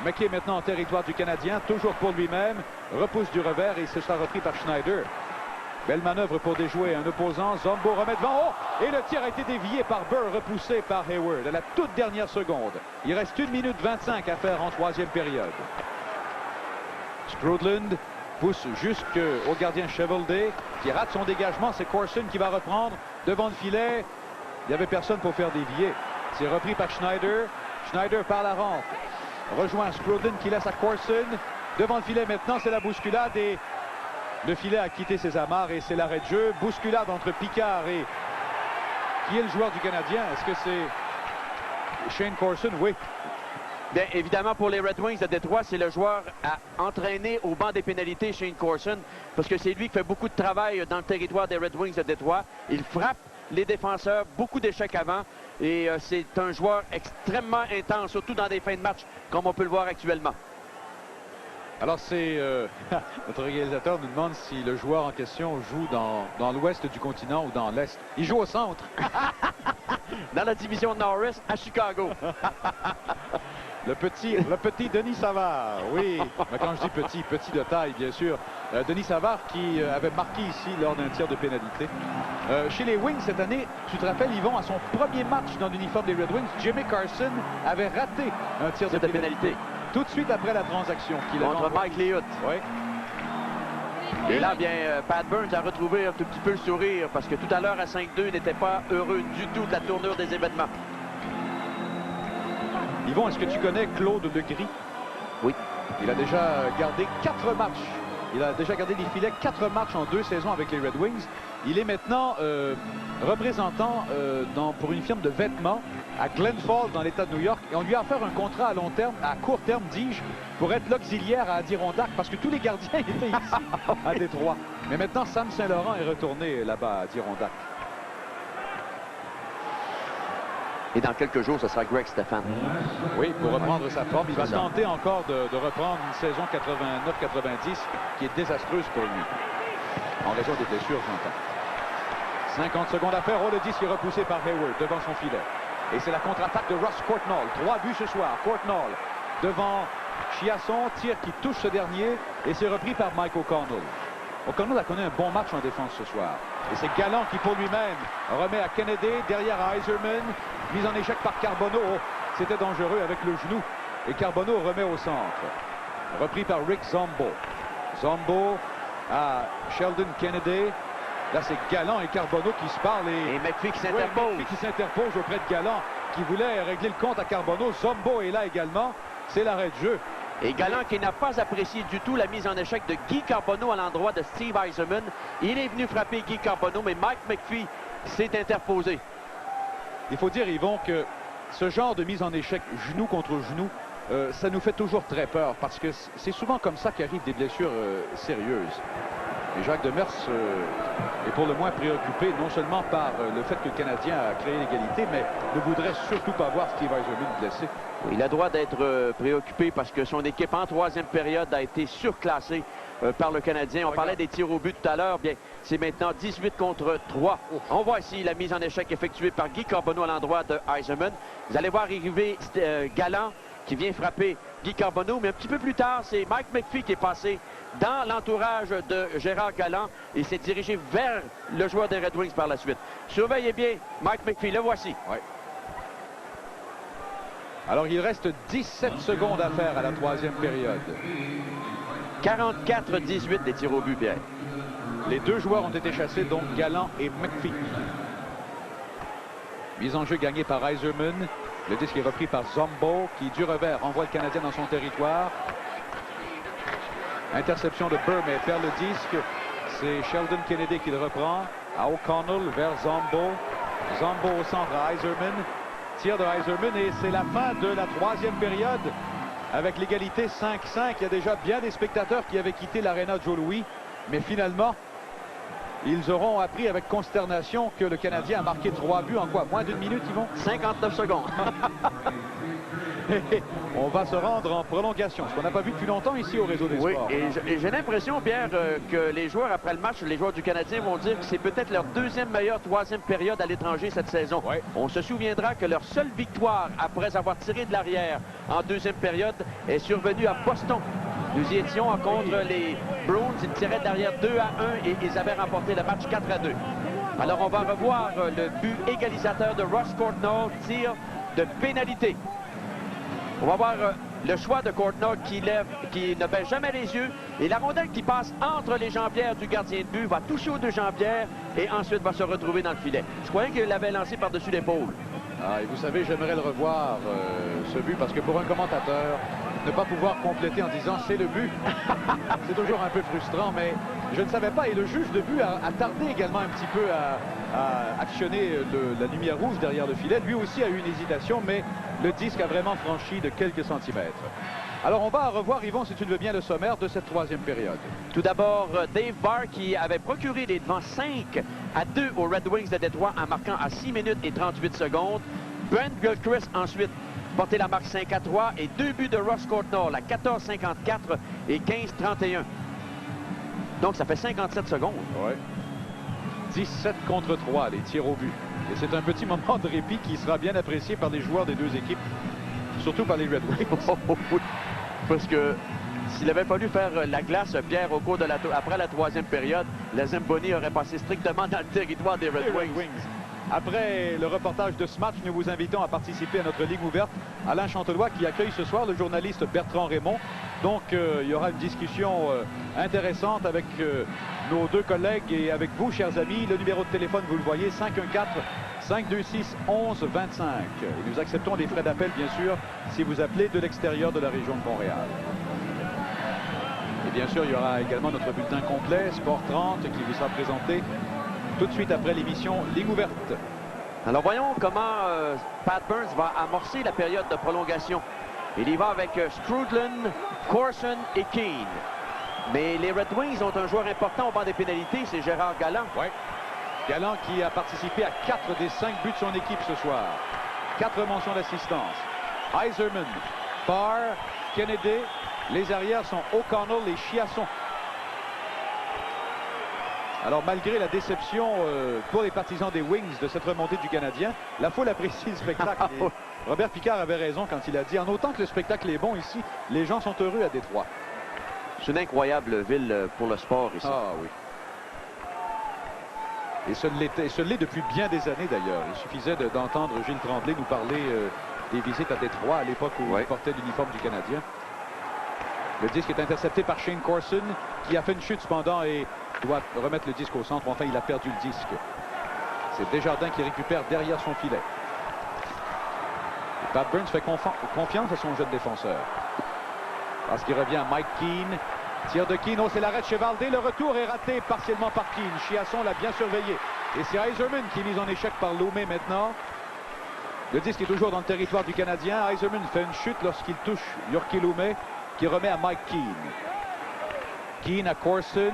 McKay maintenant en territoire du Canadien, toujours pour lui-même. Repousse du revers et ce sera repris par Schneider. Belle manœuvre pour déjouer un opposant. Zombo remet devant. Oh! Et le tir a été dévié par Burr, repoussé par Hayward à la toute dernière seconde. Il reste 1 minute 25 à faire en troisième période. Skrudland pousse jusqu'au gardien Chevaldé qui rate son dégagement. C'est Corson qui va reprendre devant le filet. Il n'y avait personne pour faire dévier. C'est repris par Schneider. Schneider par la rampe. Rejoint Skrudland qui laisse à Corson. Devant le filet maintenant, c'est la bousculade et le filet a quitté ses amarres et c'est l'arrêt de jeu. Bousculade entre Picard et qui est le joueur du Canadien? Est-ce que c'est Shane Corson? Oui. Bien, évidemment, pour les Red Wings de Détroit, c'est le joueur à entraîner au banc des pénalités, Shane Corson, parce que c'est lui qui fait beaucoup de travail dans le territoire des Red Wings de Détroit. Il frappe les défenseurs, beaucoup d'échecs avant, et c'est un joueur extrêmement intense, surtout dans des fins de match, comme on peut le voir actuellement. Alors c'est notre réalisateur nous demande si le joueur en question joue dans l'ouest du continent ou dans l'est. Il joue au centre. Dans la division Norris à Chicago. Le petit Denis Savard, oui. Mais quand je dis petit, petit de taille, bien sûr. Denis Savard qui avait marqué ici lors d'un tir de pénalité. Chez les Wings cette année, tu te rappelles, Yvon, à son premier match dans l'uniforme des Red Wings, Jimmy Carson avait raté un tir de pénalité. Tout de suite après la transaction qu'il a contre Mike Liut. Oui. Et là, bien, Pat Burns a retrouvé un tout petit peu le sourire parce que tout à l'heure, à 5-2, n'était pas heureux du tout de la tournure des événements. Yvon, est-ce que tu connais Claude Legris? Oui. Il a déjà gardé 4 matchs. Il a déjà gardé les filets 4 matchs en 2 saisons avec les Red Wings. Il est maintenant représentant pour une firme de vêtements à Glen Falls, dans l'État de New York. Et on lui a offert un contrat à long terme, à court terme, dis-je, pour être l'auxiliaire à Adirondack, parce que tous les gardiens étaient ici, à Détroit. Mais maintenant, Sam Saint-Laurent est retourné là-bas à Adirondack. Et dans quelques jours, ce sera Greg Stéphane. Oui, pour reprendre sa forme. Il va tenter encore de reprendre une saison 89-90 qui est désastreuse pour lui. En raison des blessures, j'entends. 50 secondes à faire. Oh, le disque est repoussé par Hayward devant son filet. Et c'est la contre-attaque de Ross Courtnall. 3 buts ce soir. Courtnall devant Chiasson. Tir qui touche ce dernier. Et c'est repris par Mike O'Connell. O'Connell a connu un bon match en défense ce soir. Et c'est Galland qui, pour lui-même, remet à Kennedy, derrière à Yzerman. Mise en échec par Carbonneau. Oh, c'était dangereux avec le genou. Et Carbonneau remet au centre. Repris par Rick Zombo. Zombo à Sheldon Kennedy. Là, c'est Galland et Carbonneau qui se parlent. Et McPhee qui s'interpose. Ouais, McPhee qui s'interpose auprès de Galland, qui voulait régler le compte à Carbonneau. Zombo est là également. C'est l'arrêt de jeu. Et Galland qui n'a pas apprécié du tout la mise en échec de Guy Carbonneau à l'endroit de Steve Yzerman. Il est venu frapper Guy Carbonneau, mais Mike McPhee s'est interposé. Il faut dire, Yvon, que ce genre de mise en échec genou contre genou, ça nous fait toujours très peur, parce que c'est souvent comme ça qu'arrivent des blessures sérieuses. Et Jacques Demers est pour le moins préoccupé non seulement par le fait que le Canadien a créé l'égalité, mais ne voudrait surtout pas voir Steve Yzerman blessé. Il a droit d'être préoccupé parce que son équipe en troisième période a été surclassée par le Canadien. On parlait des tirs au but tout à l'heure. Bien, c'est maintenant 18 contre 3. On voit ici la mise en échec effectuée par Guy Carbonneau à l'endroit de Yzerman. Vous allez voir arriver Galland qui vient frapper Guy Carbonneau, mais un petit peu plus tard, c'est Mike McPhee qui est passé dans l'entourage de Gérard Galland et s'est dirigé vers le joueur des Red Wings par la suite. Surveillez bien Mike McPhee, le voici. Ouais. Alors, il reste 17 secondes à faire à la troisième période. 44-18 des tirs au but, Pierre. Les deux joueurs ont été chassés, donc Galland et McPhee. Mise en jeu gagnée par Yzerman. Le disque est repris par Zombo, qui, du revers, envoie le Canadien dans son territoire. Interception de Burme perd le disque. C'est Sheldon Kennedy qui le reprend. À O'Connell vers Zombo. Zombo au centre à Yzerman. Tir de Yzerman et c'est la fin de la troisième période. Avec l'égalité 5-5, il y a déjà bien des spectateurs qui avaient quitté l'aréna Joe Louis. Mais finalement, ils auront appris avec consternation que le Canadien a marqué 3 buts en quoi? Moins d'une minute, Yvon? 59 secondes. On va se rendre en prolongation, ce qu'on n'a pas vu depuis longtemps ici au Réseau des Sports. Et j'ai l'impression, Pierre, que les joueurs, après le match, les joueurs du Canadien vont dire que c'est peut-être leur deuxième meilleure troisième période à l'étranger cette saison. Ouais. On se souviendra que leur seule victoire, après avoir tiré de l'arrière en deuxième période, est survenue à Boston. Nous y étions contre les Bruins. Ils tiraient de l'arrière 2-1 et ils avaient remporté le match 4-2. Alors, on va revoir le but égalisateur de Ross Courtnall, tir de pénalité. On va voir le choix de Courtnall qui ne baisse jamais les yeux. Et la rondelle qui passe entre les jambières du gardien de but va toucher aux deux jambières et ensuite va se retrouver dans le filet. Je croyais qu'il l'avait lancé par-dessus l'épaule. Ah, et vous savez, j'aimerais le revoir, ce but, parce que pour un commentateur, ne pas pouvoir compléter en disant c'est le but, c'est toujours un peu frustrant, mais je ne savais pas. Et le juge de but a tardé également un petit peu à actionner la lumière rouge derrière le filet. Lui aussi a eu une hésitation, mais le disque a vraiment franchi de quelques centimètres. Alors on va revoir, Yvon, si tu le veux bien, le sommaire de cette troisième période. Tout d'abord, Dave Barr qui avait procuré les devants 5-2 aux Red Wings de Détroit en marquant à 6 minutes et 38 secondes. Brent Gilchrist ensuite porté la marque 5-3 et 2 buts de Ross Courtnall à 14-54 et 15-31. Donc ça fait 57 secondes. Ouais. 17 contre 3, les tirs au but. Et c'est un petit moment de répit qui sera bien apprécié par les joueurs des deux équipes. Surtout par les Red Wings. Parce que s'il avait fallu faire la glace, Pierre, au cours de après la troisième période, la Zamboni aurait passé strictement dans le territoire des Red Wings. Après le reportage de ce match, nous vous invitons à participer à notre Ligue ouverte. Alain Chantelois qui accueille ce soir le journaliste Bertrand Raymond. Donc il y aura une discussion intéressante avec nos deux collègues et avec vous, chers amis. Le numéro de téléphone, vous le voyez, 526-11-25. Et nous acceptons les frais d'appel, bien sûr, si vous appelez de l'extérieur de la région de Montréal. Et bien sûr, il y aura également notre bulletin complet, Sport 30, qui vous sera présenté tout de suite après l'émission Ligue ouverte. Alors voyons comment Pat Burns va amorcer la période de prolongation. Il y va avec Strudlin, Corson et Keane. Mais les Red Wings ont un joueur important au banc des pénalités, c'est Gérard Galland. Oui. Galland qui a participé à 4 des 5 buts de son équipe ce soir. 4 mentions d'assistance. Yzerman, Barr, Kennedy. Les arrières sont O'Connell et Chiasson. Alors malgré la déception pour les partisans des Wings de cette remontée du Canadien, la foule apprécie le spectacle. Et Robert Picard avait raison quand il a dit, en autant que le spectacle est bon ici, les gens sont heureux à Détroit. C'est une incroyable ville pour le sport ici. Ah oui. Et ce l'est depuis bien des années d'ailleurs. Il suffisait d'entendre Gilles Tremblay nous parler des visites à Détroit à l'époque où il portait l'uniforme du Canadien. Le disque est intercepté par Shane Corson qui a fait une chute cependant et doit remettre le disque au centre. Enfin, il a perdu le disque. C'est Desjardins qui récupère derrière son filet. Et Pat Burns fait confiance à son jeune défenseur. Parce qu'il revient à Mike Keane. Tir de Keane, oh, c'est l'arrêt de Chevaldé. Le retour est raté partiellement par Keane. Chiasson l'a bien surveillé. Et c'est Yzerman qui est mis en échec par Loumé maintenant. Le disque est toujours dans le territoire du Canadien. Yzerman fait une chute lorsqu'il touche Yorkie Loumé, qui remet à Mike Keane. Keane à Corson,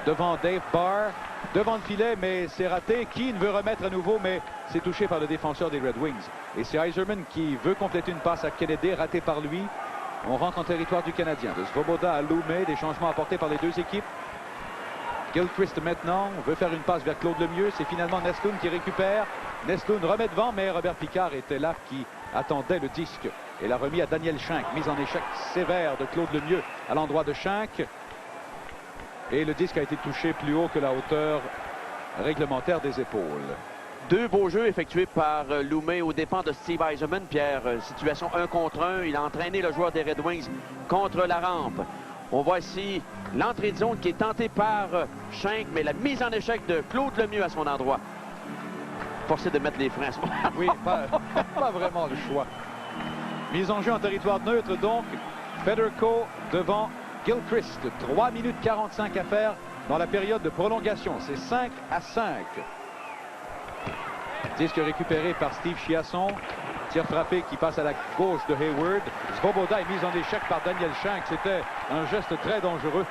devant Dave Barr, devant le filet, mais c'est raté. Keane veut remettre à nouveau, mais c'est touché par le défenseur des Red Wings. Et c'est Yzerman qui veut compléter une passe à Kennedy, raté par lui. On rentre en territoire du Canadien. De Svoboda à Loumé, des changements apportés par les deux équipes. Gilchrist maintenant veut faire une passe vers Claude Lemieux. C'est finalement Nestlund qui récupère. Nestlund remet devant, mais Robert Picard était là qui attendait le disque et l'a remis à Daniel Schenck. Mise en échec sévère de Claude Lemieux à l'endroit de Schenck. Et le disque a été touché plus haut que la hauteur réglementaire des épaules. Deux beaux jeux effectués par Loumé aux dépens de Steve Yzerman. Pierre, situation 1 contre 1. Il a entraîné le joueur des Red Wings contre la rampe. On voit ici l'entrée de zone qui est tentée par Schenck, mais la mise en échec de Claude Lemieux à son endroit. Forcé de mettre les freins à ce moment. Oui, pas vraiment le choix. Mise en jeu en territoire neutre, donc. Federico devant Gilchrist. 3 minutes 45 à faire dans la période de prolongation. C'est 5-5. Disque récupéré par Steve Chiasson. Tir frappé qui passe à la gauche de Hayward. Svoboda est mise en échec par Daniel Schenck. C'était un geste très dangereux.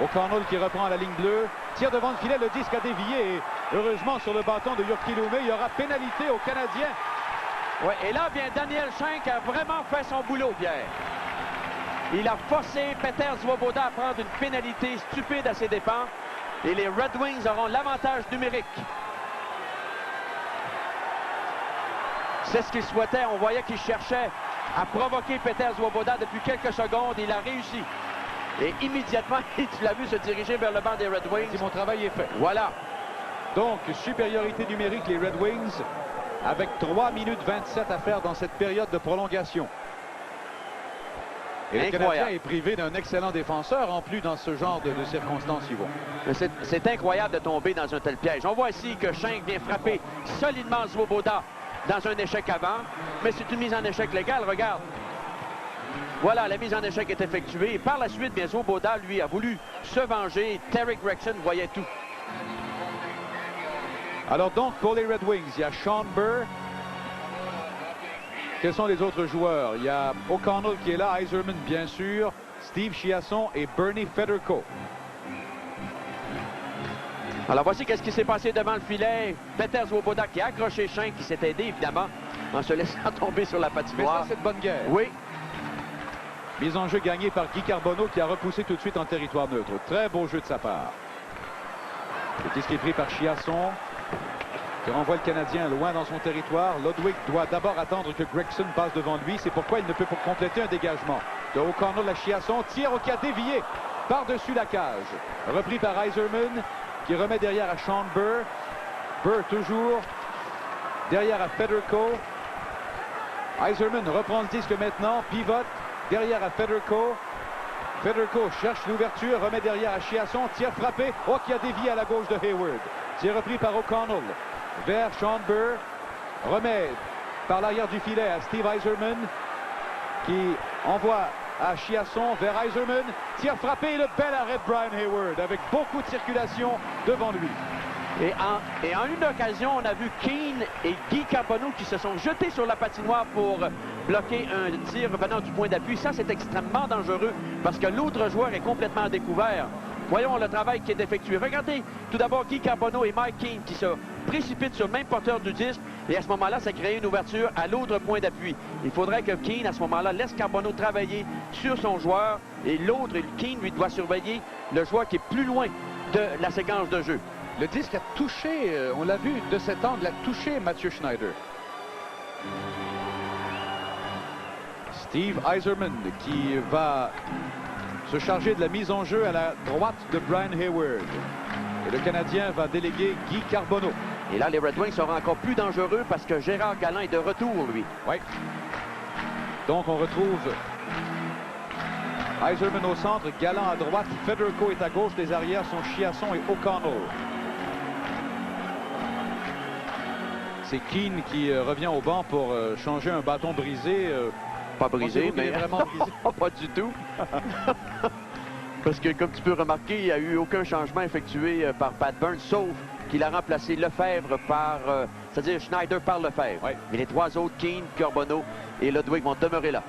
O'Connell qui reprend la ligne bleue. Tire devant le filet, le disque a dévié. Et heureusement, sur le bâton de Yorkie Loumé, il y aura pénalité aux Canadiens. Ouais, et là, bien, Daniel Schenck a vraiment fait son boulot, Pierre. Il a forcé Peter Svoboda à prendre une pénalité stupide à ses dépens. Et les Red Wings auront l'avantage numérique. C'est ce qu'il souhaitait. On voyait qu'il cherchait à provoquer Peter Svoboda depuis quelques secondes. Il a réussi. Et immédiatement, tu l'as vu se diriger vers le banc des Red Wings. Mon travail est fait. Voilà. Donc, supériorité numérique, les Red Wings, avec 3 minutes 27 à faire dans cette période de prolongation. Et le Canadien est privé d'un excellent défenseur, en plus, dans ce genre de circonstances, Yvon. C'est incroyable de tomber dans un tel piège. On voit ici que Schenck vient frapper solidement Svoboda dans un échec avant, mais c'est une mise en échec légale, regarde. Voilà, la mise en échec est effectuée. Par la suite, bien Svoboda, lui, a voulu se venger. Terry Gregson voyait tout. Alors donc, pour les Red Wings, il y a Sean Burr. Quels sont les autres joueurs? Il y a O'Connell qui est là, Yzerman, bien sûr, Steve Chiasson et Bernie Federico. Alors voici qu'est-ce qui s'est passé devant le filet. Peter Svoboda qui a accroché Schenck, qui s'est aidé évidemment en se laissant tomber sur la patinoire. Mais ça, c'est de bonne guerre. Oui. Mise en jeu gagnée par Guy Carbonneau qui a repoussé tout de suite en territoire neutre. Très beau jeu de sa part. Le disque est pris par Chiasson qui renvoie le Canadien loin dans son territoire. Ludwig doit d'abord attendre que Gregson passe devant lui. C'est pourquoi il ne peut pas compléter un dégagement. De O'Connell à Chiasson. Tir qui a dévié par-dessus la cage. Repris par Yzerman qui remet derrière à Sean Burr. Burr toujours derrière à Federico. Yzerman reprend le disque maintenant, pivote derrière à Federico. Federico cherche l'ouverture, remet derrière à Chiasson, tir frappé, qui a dévié à la gauche de Hayward. Tir repris par O'Connell. vers Sean Burr. Remet par l'arrière du filet à Steve Yzerman qui envoie à Chiasson vers Yzerman. Tire frappé et le bel arrêt de Brian Hayward avec beaucoup de circulation devant lui. Et en une occasion, on a vu Keane et Guy Carbonneau qui se sont jetés sur la patinoire pour bloquer un tir venant du point d'appui. Ça, c'est extrêmement dangereux parce que l'autre joueur est complètement à découvert. Voyons le travail qui est effectué. Regardez tout d'abord Guy Carbonneau et Mike Keane qui se précipitent sur le même porteur du disque. Et à ce moment-là, ça crée une ouverture à l'autre point d'appui. Il faudrait que Keane, à ce moment-là, laisse Carbonneau travailler sur son joueur. Et l'autre, Keane, lui, doit surveiller le joueur qui est plus loin de la séquence de jeu. Le disque a touché, on l'a vu de cet angle, a touché Mathieu Schneider. Steve Yzerman qui va se charger de la mise en jeu à la droite de Brian Hayward. Et le Canadien va déléguer Guy Carbonneau. Et là, les Red Wings seront encore plus dangereux parce que Gérard Galland est de retour, lui. Oui. Donc, on retrouve Yzerman au centre, Galland à droite, Federico est à gauche. Les arrières sont Chiasson et O'Connell. C'est Keane qui revient au banc pour changer un bâton brisé. Pas brisé, mais vraiment brisé. pas du tout. Parce que, comme tu peux remarquer, il n'y a eu aucun changement effectué par Pat Burns, sauf qu'il a remplacé Lefebvre par, c'est-à-dire Schneider par Lefebvre. Ouais. Mais les trois autres, Keane, Carbonneau et Ludwig, vont demeurer là.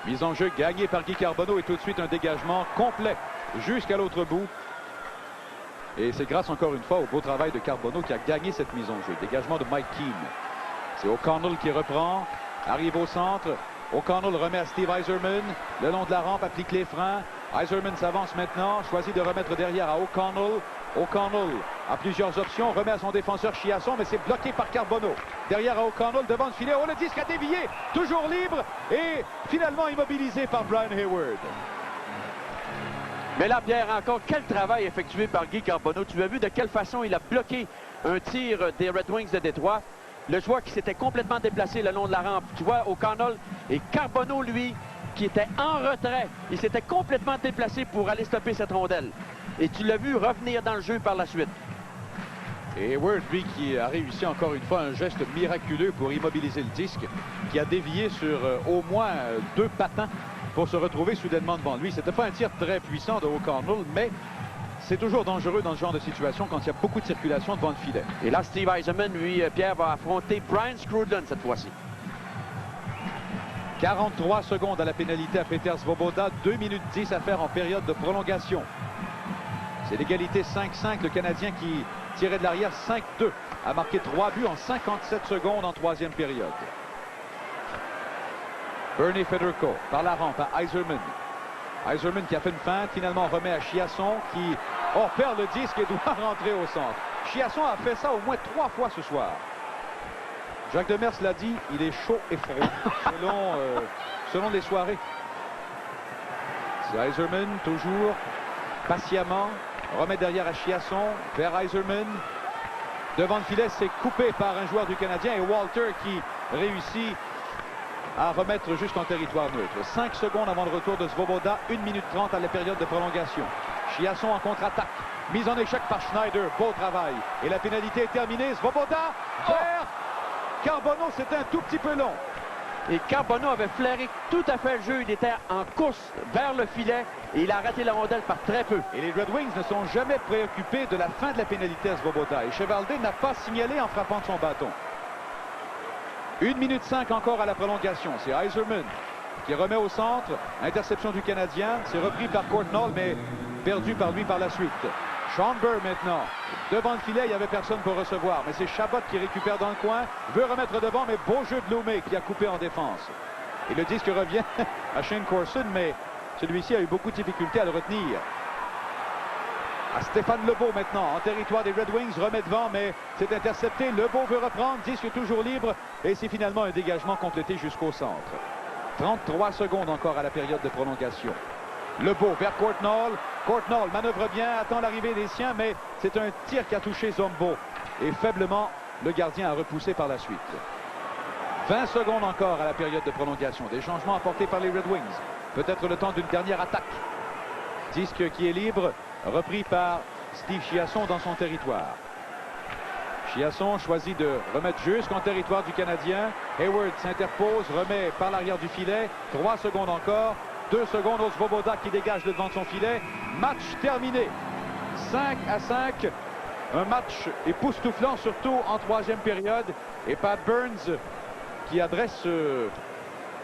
Mise en jeu gagnée par Guy Carbonneau et tout de suite un dégagement complet jusqu'à l'autre bout. Et c'est grâce encore une fois au beau travail de Carbonneau qui a gagné cette mise en jeu. Dégagement de Mike Keane. C'est O'Connell qui reprend, arrive au centre. O'Connell remet à Steve Yzerman. Le long de la rampe, applique les freins. Yzerman s'avance maintenant, choisit de remettre derrière à O'Connell. O'Connell a plusieurs options, remet à son défenseur Chiasson, mais c'est bloqué par Carbonneau. Derrière à O'Connell, devant le filet. Oh, le disque a dévié, toujours libre et finalement immobilisé par Brian Hayward. Mais là, Pierre, encore quel travail effectué par Guy Carbonneau. Tu as vu de quelle façon il a bloqué un tir des Red Wings de Détroit. Le joueur qui s'était complètement déplacé le long de la rampe. Tu vois, O'Connell et Carbonneau, lui, qui était en retrait. Il s'était complètement déplacé pour aller stopper cette rondelle. Et tu l'as vu revenir dans le jeu par la suite. Et Hayward, lui, qui a réussi encore une fois un geste miraculeux pour immobiliser le disque, qui a dévié sur au moins 2 patins pour se retrouver soudainement devant lui. C'était pas un tir très puissant de O'Connell, mais c'est toujours dangereux dans ce genre de situation quand il y a beaucoup de circulation devant le filet. Et là, Steve Yzerman, lui, Pierre, va affronter Brian Scrudden cette fois-ci. 43 secondes à la pénalité à Peter Svoboda, 2 minutes 10 à faire en période de prolongation. C'est l'égalité 5-5, le Canadien qui tirait de l'arrière 5-2 a marqué 3 buts en 57 secondes en 3e période. Bernie Federico par la rampe à Yzerman. Yzerman qui a fait une feinte, finalement remet à Chiasson qui perd le disque et doit rentrer au centre. Chiasson a fait ça au moins 3 fois ce soir. Jacques Demers l'a dit, il est chaud et froid selon les soirées. C'est Yzerman toujours patiemment, remet derrière à Chiasson, vers Yzerman. Devant le filet, c'est coupé par un joueur du Canadien et Walter qui réussit à remettre juste en territoire neutre. 5 secondes avant le retour de Svoboda, 1 minute 30 à la période de prolongation. Chiasson en contre-attaque, mise en échec par Schneider, beau travail. Et la pénalité est terminée, Svoboda vers Carbonneau, c'était un tout petit peu long. Et Carbonneau avait flairé tout à fait le jeu, il était en course vers le filet et il a raté la rondelle par très peu. Et les Red Wings ne sont jamais préoccupés de la fin de la pénalité à Svoboda. Et Chevaldet n'a pas signalé en frappant de son bâton. 1 minute 5 encore à la prolongation. C'est Yzerman qui remet au centre. Interception du Canadien. C'est repris par Courtnall, mais perdu par lui par la suite. Sean Burr maintenant. Devant le filet, il n'y avait personne pour recevoir. Mais c'est Chabot qui récupère dans le coin. Veut remettre devant, mais beau jeu de Loumé qui a coupé en défense. Et le disque revient à Shane Corson, mais celui-ci a eu beaucoup de difficultés à le retenir. À Stéphane Lebeau maintenant, en territoire des Red Wings, remet devant, mais c'est intercepté. Lebeau veut reprendre, disque toujours libre, et c'est finalement un dégagement complété jusqu'au centre. 33 secondes encore à la période de prolongation. Lebeau vers Courtnall. Courtnall manœuvre bien, attend l'arrivée des siens, mais c'est un tir qui a touché Zombo. Et faiblement, le gardien a repoussé par la suite. 20 secondes encore à la période de prolongation. Des changements apportés par les Red Wings. Peut-être le temps d'une dernière attaque. Disque qui est libre, repris par Steve Chiasson dans son territoire. Chiasson choisit de remettre jusqu'en territoire du Canadien. Hayward s'interpose, remet par l'arrière du filet. 3 secondes encore. 2 secondes au Svoboda qui dégage le devant de son filet. Match terminé. 5-5. Un match époustouflant, surtout en troisième période. Et Pat Burns qui adresse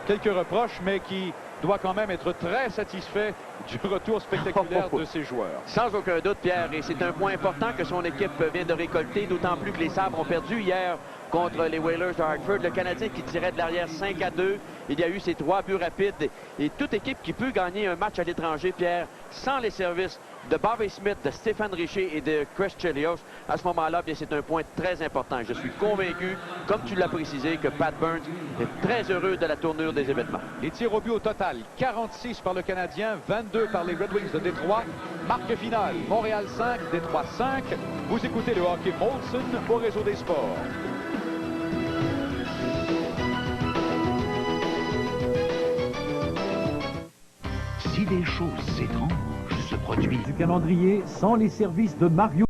quelques reproches, mais qui doit quand même être très satisfait du retour spectaculaire de ses joueurs. Sans aucun doute, Pierre, et c'est un point important que son équipe vient de récolter, d'autant plus que les Sabres ont perdu hier contre les Whalers de Hartford. Le Canadien qui tirait de l'arrière 5-2. Il y a eu ces 3 buts rapides. Et toute équipe qui peut gagner un match à l'étranger, Pierre, sans les services de Bobby Smith, de Stéphane Richer et de Chris Chelios, à ce moment-là, c'est un point très important. Je suis convaincu, comme tu l'as précisé, que Pat Burns est très heureux de la tournure des événements. Les tirs au but au total, 46 par le Canadien, 22 par les Red Wings de Détroit. Marque finale, Montréal 5, Détroit 5. Vous écoutez le hockey Molson au Réseau des Sports. Si des choses étranges se produisent Du calendrier sans les services de Mario